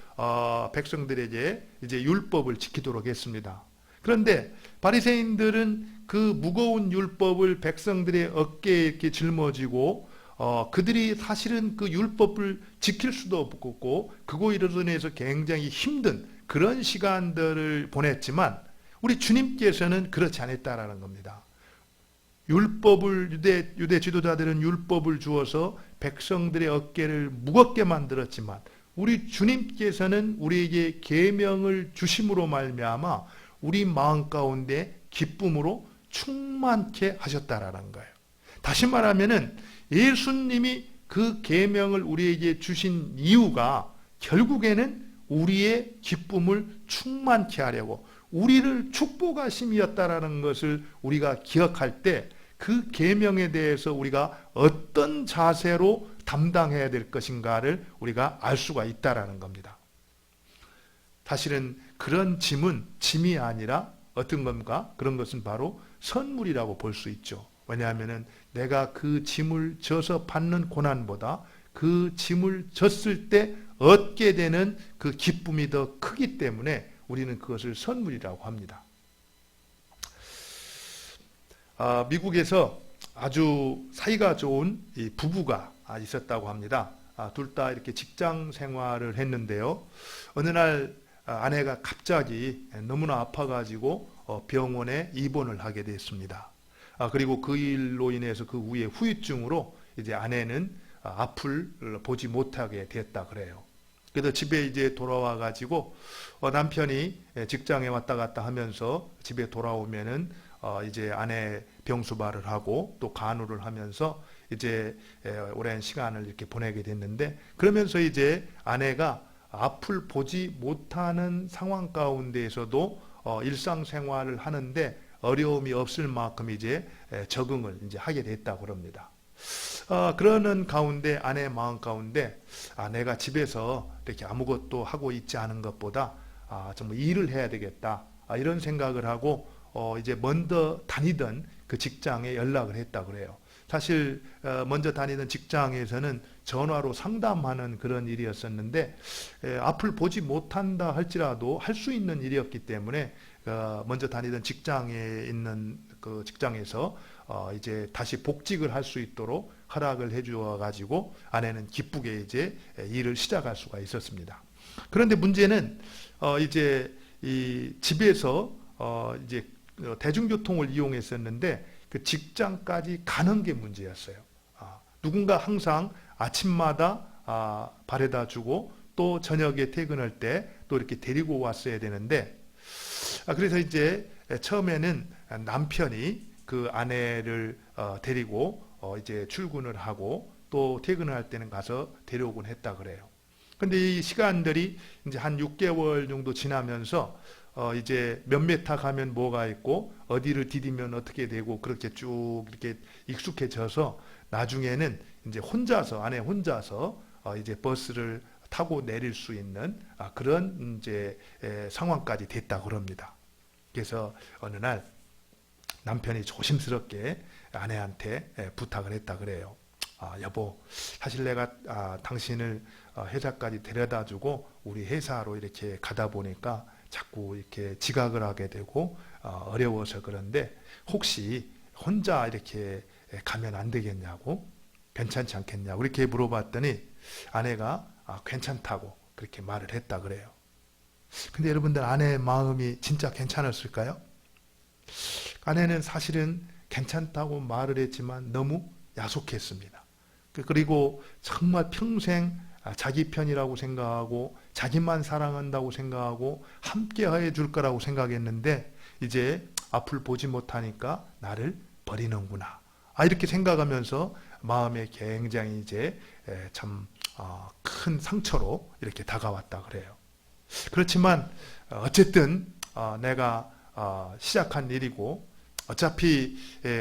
백성들에게 이제 율법을 지키도록 했습니다. 그런데 바리새인들은 그 무거운 율법을 백성들의 어깨에 이렇게 짊어지고 그들이 사실은 그 율법을 지킬 수도 없고 그거 이루어내서 굉장히 힘든 그런 시간들을 보냈지만 우리 주님께서는 그렇지 않았다라는 겁니다. 율법을 유대 지도자들은 율법을 주어서 백성들의 어깨를 무겁게 만들었지만 우리 주님께서는 우리에게 계명을 주심으로 말미암아 우리 마음 가운데 기쁨으로 충만케 하셨다라는 거예요. 다시 말하면은 예수님이 그 계명을 우리에게 주신 이유가 결국에는 우리의 기쁨을 충만케 하려고 우리를 축복하심이었다라는 것을 우리가 기억할 때 그 계명에 대해서 우리가 어떤 자세로 담당해야 될 것인가를 우리가 알 수가 있다라는 겁니다. 사실은 그런 짐이 아니라 어떤 건가? 그런 것은 바로 선물이라고 볼 수 있죠. 왜냐하면 내가 그 짐을 져서 받는 고난보다 그 짐을 졌을 때 얻게 되는 그 기쁨이 더 크기 때문에 우리는 그것을 선물이라고 합니다. 미국에서 아주 사이가 좋은 이 부부가 있었다고 합니다. 둘 다 이렇게 직장 생활을 했는데요. 어느 날 아내가 갑자기 너무나 아파가지고 병원에 입원을 하게 됐습니다. 그리고 그 일로 인해서 그 후에 후유증으로 이제 아내는 앞을 보지 못하게 됐다 그래요. 그래서 집에 이제 돌아와 가지고 남편이 직장에 왔다 갔다 하면서 집에 돌아오면은 이제 아내 병수발을 하고 또 간호를 하면서 이제 오랜 시간을 이렇게 보내게 됐는데 그러면서 이제 아내가 앞을 보지 못하는 상황 가운데에서도 일상생활을 하는데 어려움이 없을 만큼 이제 적응을 이제 하게 됐다고 그럽니다. 그러는 가운데 아내의 마음 가운데 내가 집에서 이렇게 아무것도 하고 있지 않은 것보다 정말 일을 해야 되겠다 이런 생각을 하고 이제 먼저 다니던 그 직장에 연락을 했다 그래요. 사실 먼저 다니던 직장에서는 전화로 상담하는 그런 일이었었는데 앞을 보지 못한다 할지라도 할 수 있는 일이었기 때문에 먼저 다니던 직장에 있는 그 직장에서 이제 다시 복직을 할 수 있도록 허락을 해주어 가지고 아내는 기쁘게 이제 일을 시작할 수가 있었습니다. 그런데 문제는 이제 이 집에서 이제 대중교통을 이용했었는데 그 직장까지 가는 게 문제였어요. 누군가 항상 아침마다 바래다 주고 또 저녁에 퇴근할 때 또 이렇게 데리고 왔어야 되는데 그래서 이제 처음에는 남편이 그 아내를 데리고 이제 출근을 하고 또 퇴근을 할 때는 가서 데려오곤 했다 그래요. 근데 이 시간들이 이제 한 6개월 정도 지나면서 이제 몇 메타 가면 뭐가 있고 어디를 디디면 어떻게 되고 그렇게 쭉 이렇게 익숙해져서 나중에는 이제 아내 혼자서 이제 버스를 타고 내릴 수 있는 그런 이제 상황까지 됐다 그럽니다. 그래서 어느 날 남편이 조심스럽게 아내한테 부탁을 했다 그래요. 여보, 사실 내가 당신을 회사까지 데려다주고 우리 회사로 이렇게 가다 보니까 자꾸 이렇게 지각을 하게 되고 어려워서 그런데 혹시 혼자 이렇게 가면 안 되겠냐고, 괜찮지 않겠냐고 이렇게 물어봤더니 아내가 괜찮다고 그렇게 말을 했다 그래요. 근데 여러분들, 아내의 마음이 진짜 괜찮았을까요? 아내는 사실은 괜찮다고 말을 했지만 너무 야속했습니다. 그리고 정말 평생 자기 편이라고 생각하고 자기만 사랑한다고 생각하고 함께 해줄 거라고 생각했는데 이제 앞을 보지 못하니까 나를 버리는구나, 이렇게 생각하면서 마음에 굉장히 이제 참 큰 상처로 이렇게 다가왔다 그래요. 그렇지만 어쨌든 내가 시작한 일이고 어차피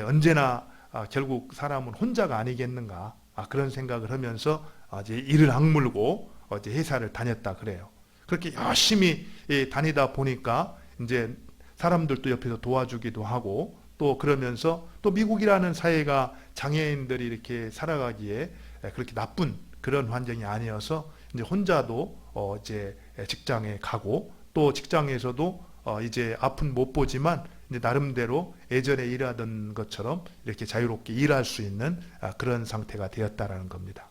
언제나 결국 사람은 혼자가 아니겠는가, 그런 생각을 하면서 이제 이를 악물고 이제 회사를 다녔다 그래요. 그렇게 열심히 다니다 보니까 이제 사람들도 옆에서 도와주기도 하고 또 그러면서 또 미국이라는 사회가 장애인들이 이렇게 살아가기에 그렇게 나쁜 그런 환경이 아니어서 이제 혼자도 이제 직장에 가고 또 직장에서도 이제 앞은 못 보지만 이제 나름대로 예전에 일하던 것처럼 이렇게 자유롭게 일할 수 있는 그런 상태가 되었다라는 겁니다.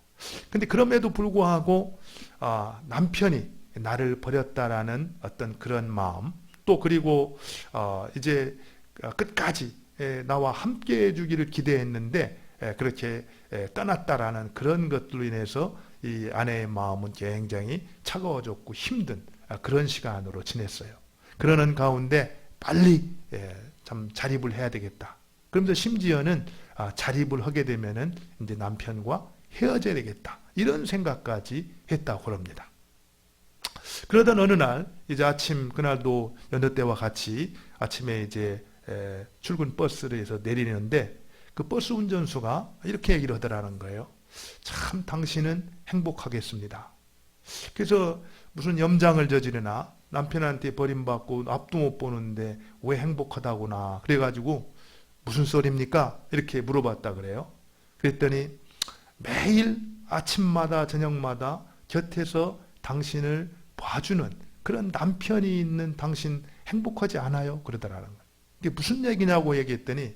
근데 그럼에도 불구하고 남편이 나를 버렸다라는 어떤 그런 마음, 또 그리고 이제 끝까지 나와 함께 해주기를 기대했는데 그렇게 떠났다라는 그런 것들로 인해서 이 아내의 마음은 굉장히 차가워졌고 힘든 그런 시간으로 지냈어요. 그러는 가운데 빨리 참 자립을 해야 되겠다. 그러면서 심지어는 자립을 하게 되면은 이제 남편과 헤어져야 되겠다, 이런 생각까지 했다고 그럽니다. 그러던 어느 날 이제 아침, 그날도 여느 때와 같이 아침에 이제 출근 버스를 해서 내리는데 그 버스 운전수가 이렇게 얘기를 하더라는 거예요. 참 당신은 행복하겠습니다. 그래서 무슨 염장을 저지르나 남편한테 버림받고 앞도 못 보는데 왜 행복하다구나, 그래가지고 무슨 소리입니까? 이렇게 물어봤다 그래요. 그랬더니 매일 아침마다 저녁마다 곁에서 당신을 봐주는 그런 남편이 있는 당신 행복하지 않아요? 그러더라는 거예요. 이게 무슨 얘기냐고 얘기했더니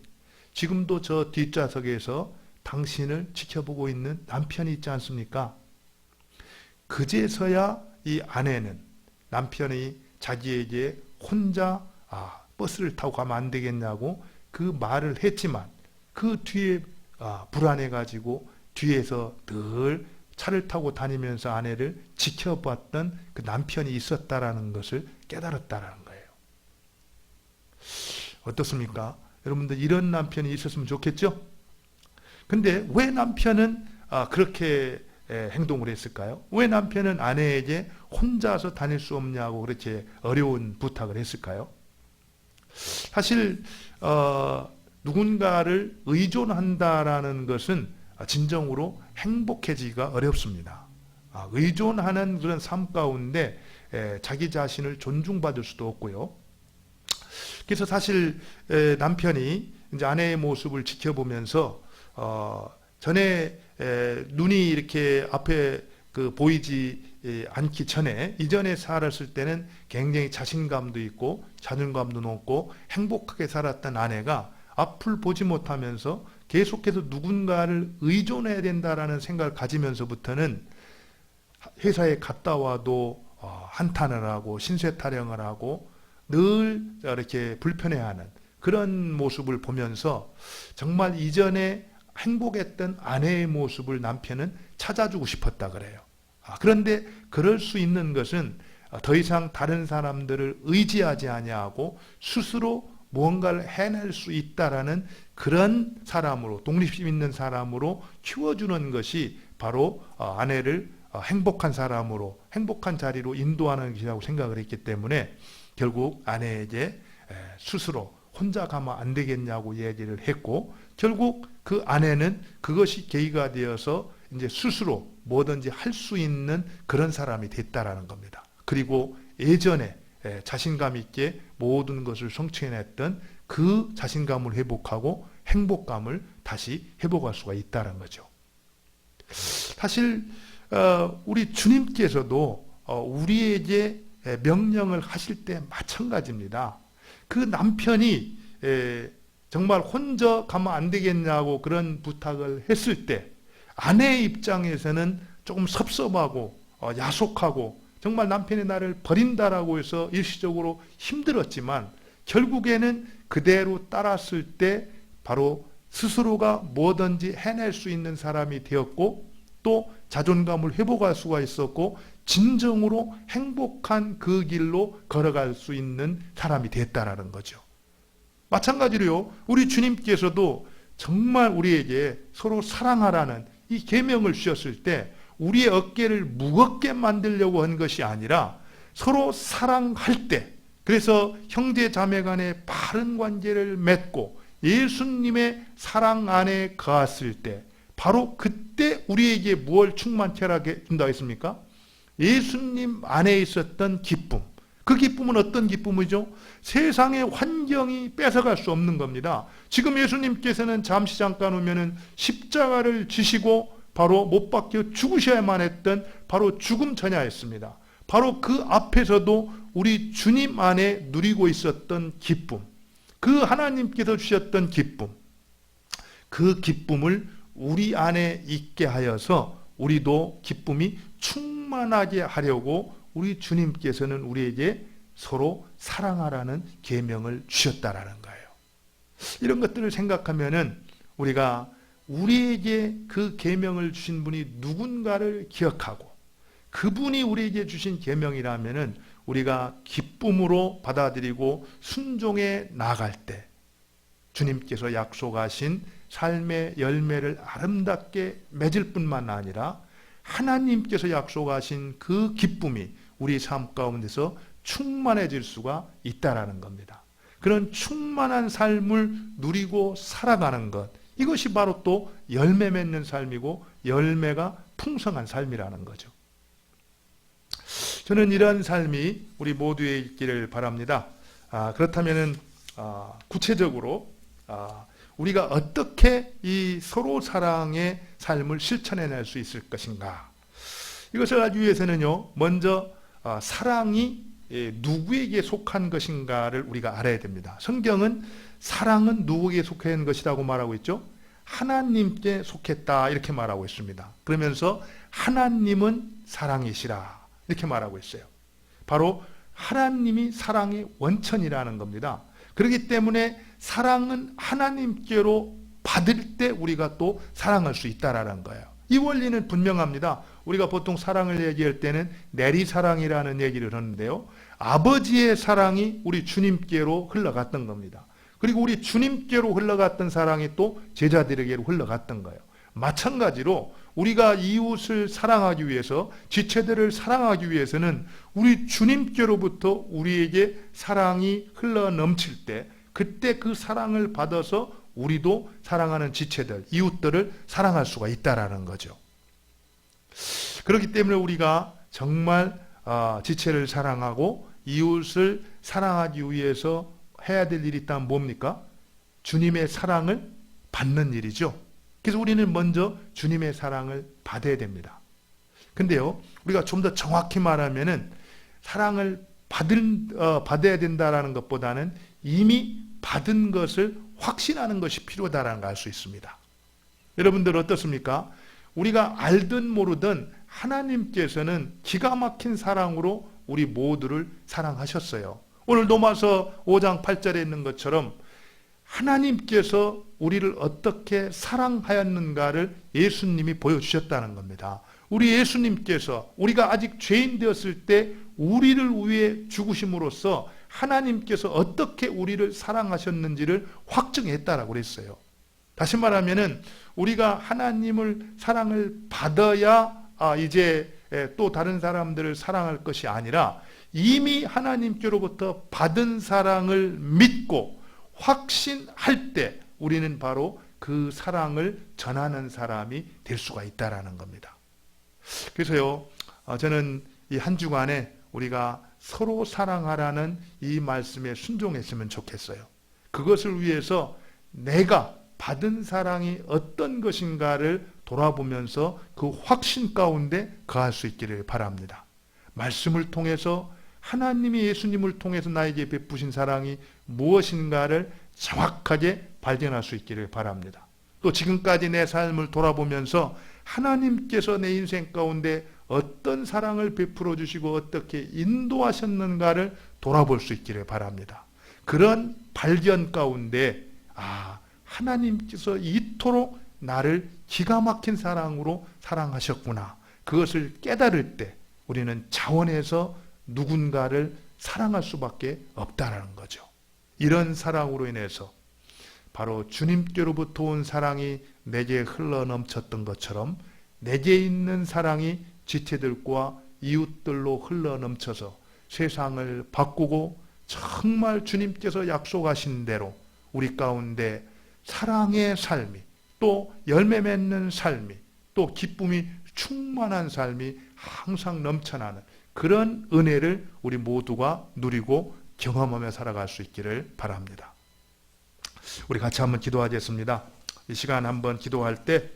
지금도 저 뒷좌석에서 당신을 지켜보고 있는 남편이 있지 않습니까? 그제서야 이 아내는 남편이 자기에게 혼자 버스를 타고 가면 안 되겠냐고 그 말을 했지만 그 뒤에 불안해가지고 뒤에서 늘 차를 타고 다니면서 아내를 지켜봤던 그 남편이 있었다라는 것을 깨달았다라는 거예요. 어떻습니까? 여러분들, 이런 남편이 있었으면 좋겠죠? 근데 왜 남편은 그렇게 행동을 했을까요? 왜 남편은 아내에게 혼자서 다닐 수 없냐고 그렇게 어려운 부탁을 했을까요? 사실 누군가를 의존한다라는 것은 진정으로 행복해지기가 어렵습니다. 의존하는 그런 삶 가운데 자기 자신을 존중받을 수도 없고요. 그래서 사실 남편이 이제 아내의 모습을 지켜보면서 전에 눈이 이렇게 앞에 보이지 않기 전에 이전에 살았을 때는 굉장히 자신감도 있고 자존감도 높고 행복하게 살았던 아내가 앞을 보지 못하면서 계속해서 누군가를 의존해야 된다라는 생각을 가지면서부터는 회사에 갔다 와도 한탄을 하고 신세 타령을 하고 늘 이렇게 불편해하는 그런 모습을 보면서 정말 이전에 행복했던 아내의 모습을 남편은 찾아주고 싶었다 그래요. 그런데 그럴 수 있는 것은 더 이상 다른 사람들을 의지하지 아니하고 스스로 무언가를 해낼 수 있다라는 그런 사람으로, 독립심 있는 사람으로 키워주는 것이 바로 아내를 행복한 사람으로, 행복한 자리로 인도하는 것이라고 생각을 했기 때문에 결국 아내에게 스스로 혼자 가면 안 되겠냐고 얘기를 했고, 결국 그 아내는 그것이 계기가 되어서 이제 스스로 뭐든지 할 수 있는 그런 사람이 됐다라는 겁니다. 그리고 예전에 자신감 있게 모든 것을 성취해냈던 그 자신감을 회복하고 행복감을 다시 회복할 수가 있다는 거죠. 사실 우리 주님께서도 우리에게 명령을 하실 때 마찬가지입니다. 그 남편이 정말 혼자 가면 안 되겠냐고 그런 부탁을 했을 때 아내의 입장에서는 조금 섭섭하고 야속하고 정말 남편이 나를 버린다라고 해서 일시적으로 힘들었지만 결국에는 그대로 따랐을 때 바로 스스로가 뭐든지 해낼 수 있는 사람이 되었고 또 자존감을 회복할 수가 있었고 진정으로 행복한 그 길로 걸어갈 수 있는 사람이 됐다라는 거죠. 마찬가지로요, 우리 주님께서도 정말 우리에게 서로 사랑하라는 이 계명을 주셨을 때 우리의 어깨를 무겁게 만들려고 한 것이 아니라 서로 사랑할 때, 그래서 형제 자매 간에 바른 관계를 맺고 예수님의 사랑 안에 거했을 때 바로 그때 우리에게 무엇을 충만케 하게 된다고 했습니까? 예수님 안에 있었던 기쁨. 그 기쁨은 어떤 기쁨이죠? 세상의 환경이 뺏어갈 수 없는 겁니다. 지금 예수님께서는 잠시 잠깐 오면은 십자가를 지시고 바로 못 박혀 죽으셔야만 했던 바로 죽음 전야였습니다. 바로 그 앞에서도 우리 주님 안에 누리고 있었던 기쁨, 그 하나님께서 주셨던 기쁨, 그 기쁨을 우리 안에 있게 하여서 우리도 기쁨이 충만하게 하려고 우리 주님께서는 우리에게 서로 사랑하라는 계명을 주셨다라는 거예요. 이런 것들을 생각하면은 우리가 우리에게 그 계명을 주신 분이 누군가를 기억하고 그분이 우리에게 주신 계명이라면은 우리가 기쁨으로 받아들이고 순종해 나갈 때 주님께서 약속하신 삶의 열매를 아름답게 맺을 뿐만 아니라 하나님께서 약속하신 그 기쁨이 우리 삶 가운데서 충만해질 수가 있다라는 겁니다. 그런 충만한 삶을 누리고 살아가는 것, 이것이 바로 또 열매 맺는 삶이고 열매가 풍성한 삶이라는 거죠. 저는 이런 삶이 우리 모두에 있기를 바랍니다. 그렇다면 구체적으로 우리가 어떻게 이 서로 사랑의 삶을 실천해낼 수 있을 것인가? 이것을 하기 위해서는요, 먼저 사랑이 누구에게 속한 것인가를 우리가 알아야 됩니다. 성경은 사랑은 누구에게 속한 것이라고 말하고 있죠? 하나님께 속했다 이렇게 말하고 있습니다. 그러면서 하나님은 사랑이시라 이렇게 말하고 있어요. 바로 하나님이 사랑의 원천이라는 겁니다. 그렇기 때문에 사랑은 하나님께로 받을 때 우리가 또 사랑할 수 있다라는 거예요. 이 원리는 분명합니다. 우리가 보통 사랑을 얘기할 때는 내리사랑이라는 얘기를 하는데요. 아버지의 사랑이 우리 주님께로 흘러갔던 겁니다. 그리고 우리 주님께로 흘러갔던 사랑이 또 제자들에게로 흘러갔던 거예요. 마찬가지로 우리가 이웃을 사랑하기 위해서, 지체들을 사랑하기 위해서는 우리 주님께로부터 우리에게 사랑이 흘러 넘칠 때 그때 그 사랑을 받아서 우리도 사랑하는 지체들, 이웃들을 사랑할 수가 있다라는 거죠. 그렇기 때문에 우리가 정말 지체를 사랑하고 이웃을 사랑하기 위해서 해야 될 일이 있다면 뭡니까? 주님의 사랑을 받는 일이죠. 그래서 우리는 먼저 주님의 사랑을 받아야 됩니다. 근데요, 우리가 좀 더 정확히 말하면은 사랑을 받아야 된다라는 것보다는 이미 받은 것을 확신하는 것이 필요하다는 걸 알 수 있습니다. 여러분들 어떻습니까? 우리가 알든 모르든 하나님께서는 기가 막힌 사랑으로 우리 모두를 사랑하셨어요. 오늘 로마서 5장 8절에 있는 것처럼 하나님께서 우리를 어떻게 사랑하였는가를 예수님이 보여주셨다는 겁니다. 우리 예수님께서 우리가 아직 죄인 되었을 때 우리를 위해 죽으심으로써 하나님께서 어떻게 우리를 사랑하셨는지를 확증했다라고 그랬어요. 다시 말하면은 우리가 하나님을 사랑을 받아야 이제 또 다른 사람들을 사랑할 것이 아니라 이미 하나님께로부터 받은 사랑을 믿고 확신할 때 우리는 바로 그 사랑을 전하는 사람이 될 수가 있다라는 겁니다. 그래서요, 저는 이 한 주간에 우리가 서로 사랑하라는 이 말씀에 순종했으면 좋겠어요. 그것을 위해서 내가 받은 사랑이 어떤 것인가를 돌아보면서 그 확신 가운데 거할 수 있기를 바랍니다. 말씀을 통해서 하나님이 예수님을 통해서 나에게 베푸신 사랑이 무엇인가를 정확하게 발견할 수 있기를 바랍니다. 또 지금까지 내 삶을 돌아보면서 하나님께서 내 인생 가운데 어떤 사랑을 베풀어 주시고 어떻게 인도하셨는가를 돌아볼 수 있기를 바랍니다. 그런 발견 가운데 하나님께서 이토록 나를 기가 막힌 사랑으로 사랑하셨구나. 그것을 깨달을 때 우리는 자원해서 누군가를 사랑할 수밖에 없다는 거죠. 이런 사랑으로 인해서 바로 주님께로부터 온 사랑이 내게 흘러넘쳤던 것처럼 내게 있는 사랑이 지체들과 이웃들로 흘러넘쳐서 세상을 바꾸고 정말 주님께서 약속하신 대로 우리 가운데 사랑의 삶이, 또 열매 맺는 삶이, 또 기쁨이 충만한 삶이 항상 넘쳐나는 그런 은혜를 우리 모두가 누리고 경험하며 살아갈 수 있기를 바랍니다. 우리 같이 한번 기도하겠습니다. 이 시간 한번 기도할 때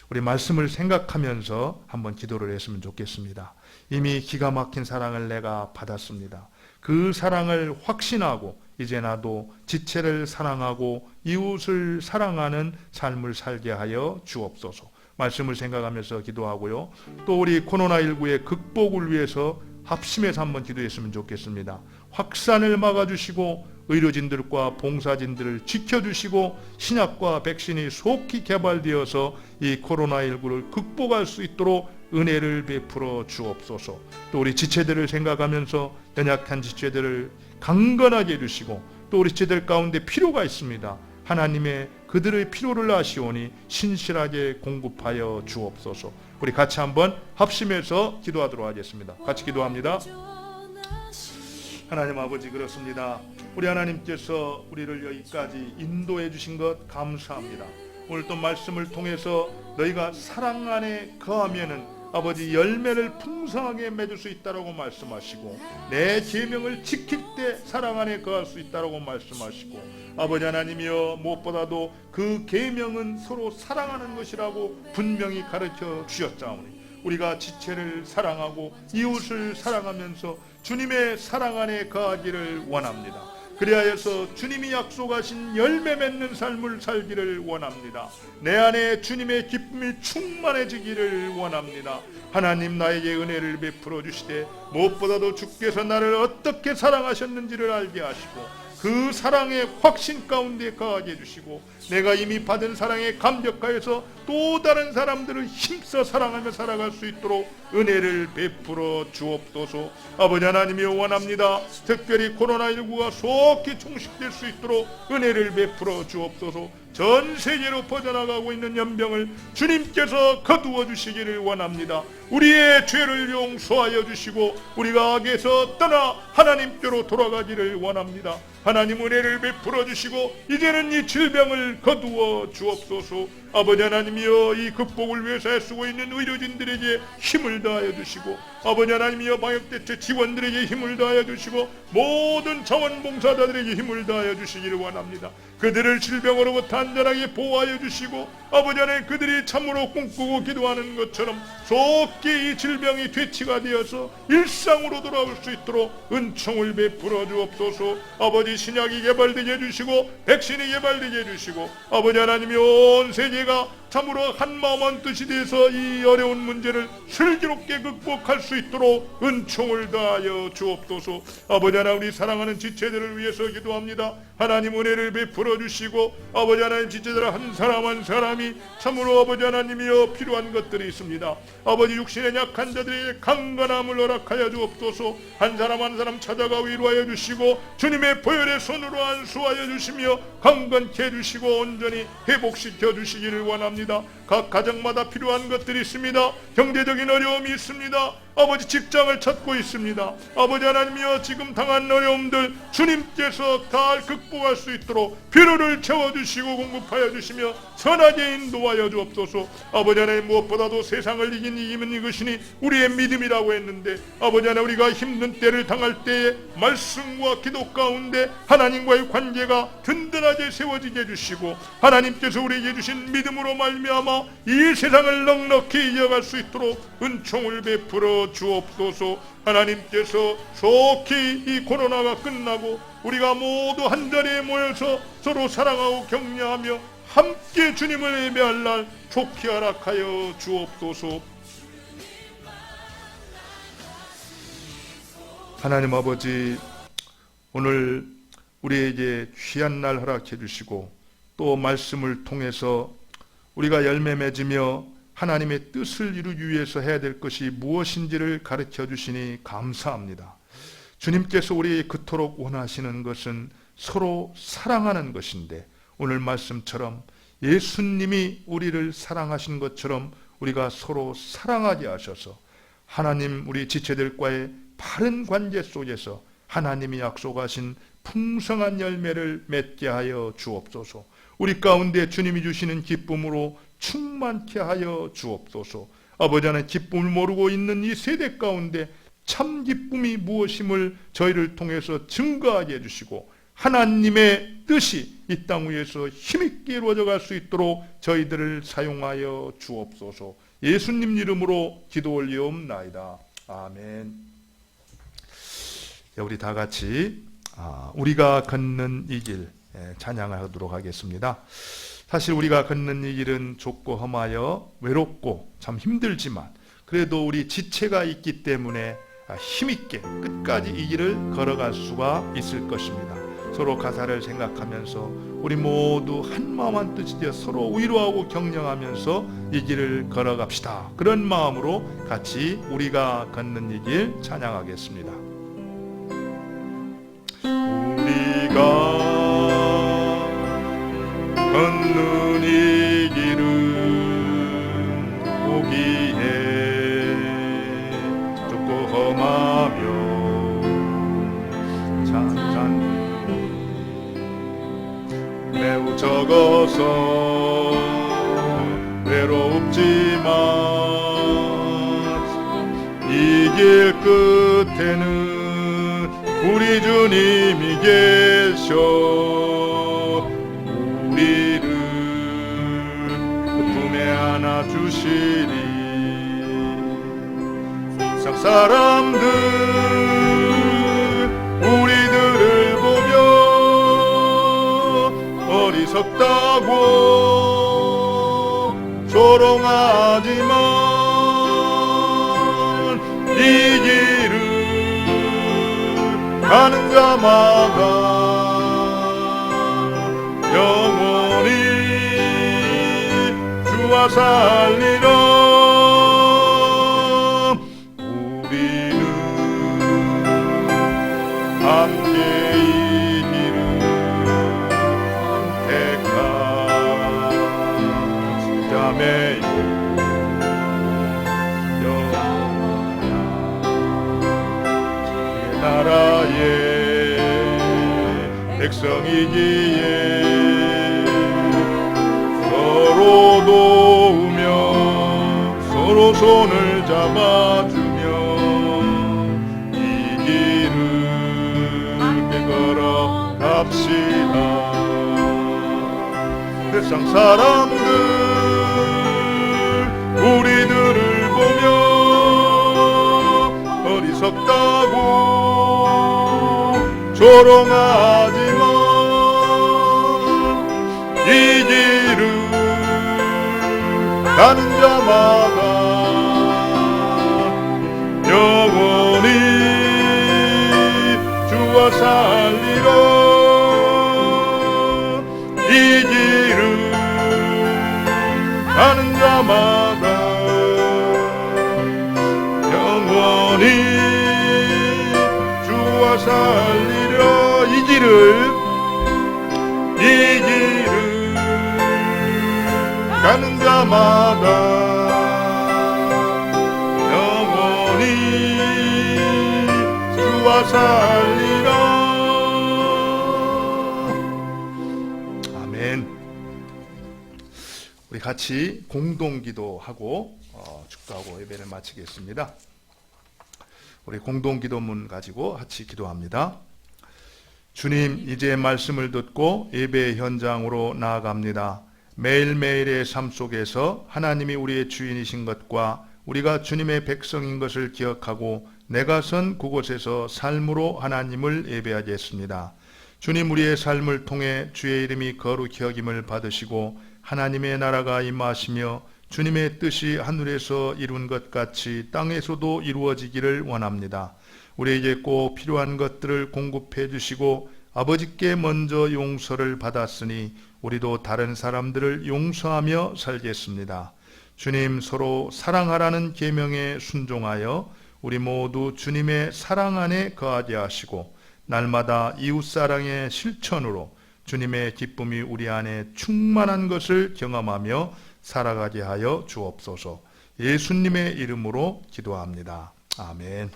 우리 말씀을 생각하면서 한번 기도를 했으면 좋겠습니다. 이미 기가 막힌 사랑을 내가 받았습니다. 그 사랑을 확신하고 이제 나도 지체를 사랑하고 이웃을 사랑하는 삶을 살게 하여 주옵소서. 말씀을 생각하면서 기도하고요. 또 우리 코로나19의 극복을 위해서 합심해서 한번 기도했으면 좋겠습니다. 확산을 막아주시고 의료진들과 봉사진들을 지켜주시고 신약과 백신이 속히 개발되어서 이 코로나19를 극복할 수 있도록 은혜를 베풀어 주옵소서. 또 우리 지체들을 생각하면서 연약한 지체들을 강건하게 해주시고 또 우리 지체들 가운데 필요가 있습니다. 하나님의 그들의 필요를 아시오니 신실하게 공급하여 주옵소서. 우리 같이 한번 합심해서 기도하도록 하겠습니다. 같이 기도합니다. 하나님 아버지, 그렇습니다. 우리 하나님께서 우리를 여기까지 인도해 주신 것 감사합니다. 오늘 또 말씀을 통해서 너희가 사랑 안에 거하면은 아버지 열매를 풍성하게 맺을 수 있다라고 말씀하시고 내 계명을 지킬 때 사랑 안에 거할 수 있다라고 말씀하시고 아버지 하나님이여 무엇보다도 그 계명은 서로 사랑하는 것이라고 분명히 가르쳐 주셨사오니 우리가 지체를 사랑하고 이웃을 사랑하면서 주님의 사랑 안에 거하기를 원합니다. 그리하여서 주님이 약속하신 열매 맺는 삶을 살기를 원합니다. 내 안에 주님의 기쁨이 충만해지기를 원합니다. 하나님 나에게 은혜를 베풀어 주시되 무엇보다도 주께서 나를 어떻게 사랑하셨는지를 알게 하시고 그 사랑의 확신 가운데 거하게 해주시고 내가 이미 받은 사랑에 감격하여서 또 다른 사람들을 힘써 사랑하며 살아갈 수 있도록 은혜를 베풀어 주옵소서. 아버지 하나님이여 원합니다. 특별히 코로나19가 속히 종식될 수 있도록 은혜를 베풀어 주옵소서. 전 세계로 퍼져나가고 있는 연병을 주님께서 거두어 주시기를 원합니다. 우리의 죄를 용서하여 주시고 우리가 악에서 떠나 하나님께로 돌아가기를 원합니다. 하나님 은혜를 베풀어 주시고 이제는 이 질병을 거두어 주옵소서. 아버지 하나님이여 이 극복을 위해서 애쓰고 있는 의료진들에게 힘을 다하여 주시고 아버지 하나님이여 방역대책 직원들에게 힘을 다하여 주시고 모든 자원봉사자들에게 힘을 다하여 주시기를 원합니다. 그들을 질병으로부터 안전하게 보호하여 주시고 아버지 하나님 그들이 참으로 꿈꾸고 기도하는 것처럼 속히 이 질병이 퇴치가 되어서 일상으로 돌아올 수 있도록 은총을 베풀어 주옵소서. 아버지 신약이 개발되게 해주시고 백신이 개발되게 해주시고 아버지 하나님이 온 세계가 참으로 한마음 한뜻이 돼서 이 어려운 문제를 슬기롭게 극복할 수 있도록 은총을 다하여 주옵소서. 아버지 하나님 우리 사랑하는 지체들을 위해서 기도합니다. 하나님 은혜를 베풀어 주시고 아버지 하나님 지체들 한 사람 한 사람이 참으로 아버지 하나님이여 필요한 것들이 있습니다. 아버지 육신의 약한 자들에게 강건함을 허락하여 주옵소서. 한 사람 한 사람 찾아가 위로하여 주시고 주님의 보혈의 손으로 안수하여 주시며 강건케 해주시고 온전히 회복시켜 주시기를 원합니다. 각 가정마다 필요한 것들이 있습니다. 경제적인 어려움이 있습니다. 아버지 직장을 찾고 있습니다. 아버지 하나님이여, 지금 당한 어려움들 주님께서 다 극복할 수 있도록 필요를 채워주시고 공급하여 주시며 선하게 인도하여 주옵소서. 아버지 하나님, 무엇보다도 세상을 이기면 이것이니 우리의 믿음이라고 했는데, 아버지 하나님, 우리가 힘든 때를 당할 때에 말씀과 기도 가운데 하나님과의 관계가 든든하게 세워지게 해주시고, 하나님께서 우리에게 주신 믿음으로 말미암아 이 세상을 넉넉히 이어갈 수 있도록 은총을 베풀어 주옵소서. 하나님께서 속히 이 코로나가 끝나고 우리가 모두 한자리에 모여서 서로 사랑하고 격려하며 함께 주님을 예배할 날 좋게 허락하여 주옵소서. 하나님 아버지, 오늘 우리에게 귀한 날 허락해 주시고 또 말씀을 통해서 우리가 열매 맺으며 하나님의 뜻을 이루기 위해서 해야 될 것이 무엇인지를 가르쳐 주시니 감사합니다. 주님께서 우리에게 그토록 원하시는 것은 서로 사랑하는 것인데, 오늘 말씀처럼 예수님이 우리를 사랑하신 것처럼 우리가 서로 사랑하게 하셔서 하나님, 우리 지체들과의 바른 관계 속에서 하나님이 약속하신 풍성한 열매를 맺게 하여 주옵소서. 우리 가운데 주님이 주시는 기쁨으로 충만케 하여 주옵소서. 아버지 하나님, 기쁨을 모르고 있는 이 세대 가운데 참 기쁨이 무엇임을 저희를 통해서 증거하게 해주시고, 하나님의 뜻이 이 땅 위에서 힘있게 이루어져 갈 수 있도록 저희들을 사용하여 주옵소서. 예수님 이름으로 기도 올리옵나이다. 아멘. 우리 다 같이 우리가 걷는 이 길 찬양하도록 하겠습니다. 사실 우리가 걷는 이 길은 좁고 험하여 외롭고 참 힘들지만, 그래도 우리 지체가 있기 때문에 힘있게 끝까지 이 길을 걸어갈 수가 있을 것입니다. 서로 가사를 생각하면서 우리 모두 한마음 한뜻이 되어 서로 위로하고 격려하면서 이 길을 걸어갑시다. 그런 마음으로 같이 우리가 걷는 이 길 찬양하겠습니다. 우리가 걷는 이 길은 보기에 좁고 험하며 매우 적어서 외롭지만, 이 길 끝에는 우리 주님이 계셔 우리를 품에 안아주시리. 세상 사람들 우리들을 보며 어리석다고 조롱하지만, 이 길을 가는 자마다 영원히 주와 살리라. 우리는 함께 이 길을 택한 자매요, 영원한 나라의 백성이기에 서로 도우며 서로 손을 잡아주며 이 길을 걸어갑시다. 세상 사람들 우리들을 보며 어리석다고 조롱하지만, 이 길을 가는 자마다 영원히 주와 살리라. 이 길을 가는 자마다 영원히 주와 살리라. 이 길을 가는 자마다 영원히 내가 살리라. 아멘. 우리 같이 공동기도하고 축도하고 예배를 마치겠습니다. 우리 공동기도문 가지고 같이 기도합니다. 주님, 이제 말씀을 듣고 예배 현장으로 나아갑니다. 매일매일의 삶 속에서 하나님이 우리의 주인이신 것과 우리가 주님의 백성인 것을 기억하고 내가 선 그곳에서 삶으로 하나님을 예배하겠습니다. 주님, 우리의 삶을 통해 주의 이름이 거룩히 여김을 받으시고 하나님의 나라가 임하시며 주님의 뜻이 하늘에서 이룬 것 같이 땅에서도 이루어지기를 원합니다. 우리에게 꼭 필요한 것들을 공급해 주시고 아버지께 먼저 용서를 받았으니 우리도 다른 사람들을 용서하며 살겠습니다. 주님, 서로 사랑하라는 계명에 순종하여 우리 모두 주님의 사랑 안에 거하게 하시고 날마다 이웃사랑의 실천으로 주님의 기쁨이 우리 안에 충만한 것을 경험하며 살아가게 하여 주옵소서. 예수님의 이름으로 기도합니다. 아멘.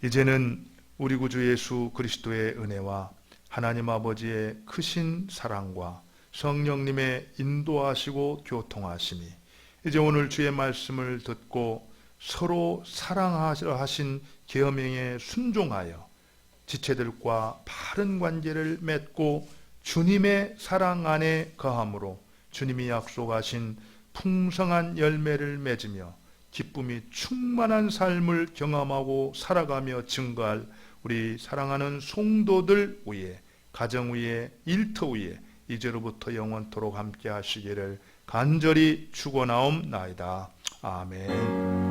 이제는 우리 구주 예수 그리스도의 은혜와 하나님 아버지의 크신 사랑과 성령님의 인도하시고 교통하심이 이제 오늘 주의 말씀을 듣고 서로 사랑하시라 하신 계명에 순종하여 지체들과 바른 관계를 맺고 주님의 사랑 안에 거함으로 주님이 약속하신 풍성한 열매를 맺으며 기쁨이 충만한 삶을 경험하고 살아가며 증거할 우리 사랑하는 성도들 위에, 가정 위에, 일터 위에 이제로부터 영원토록 함께 하시기를 간절히 축원하옵나이다. 아멘.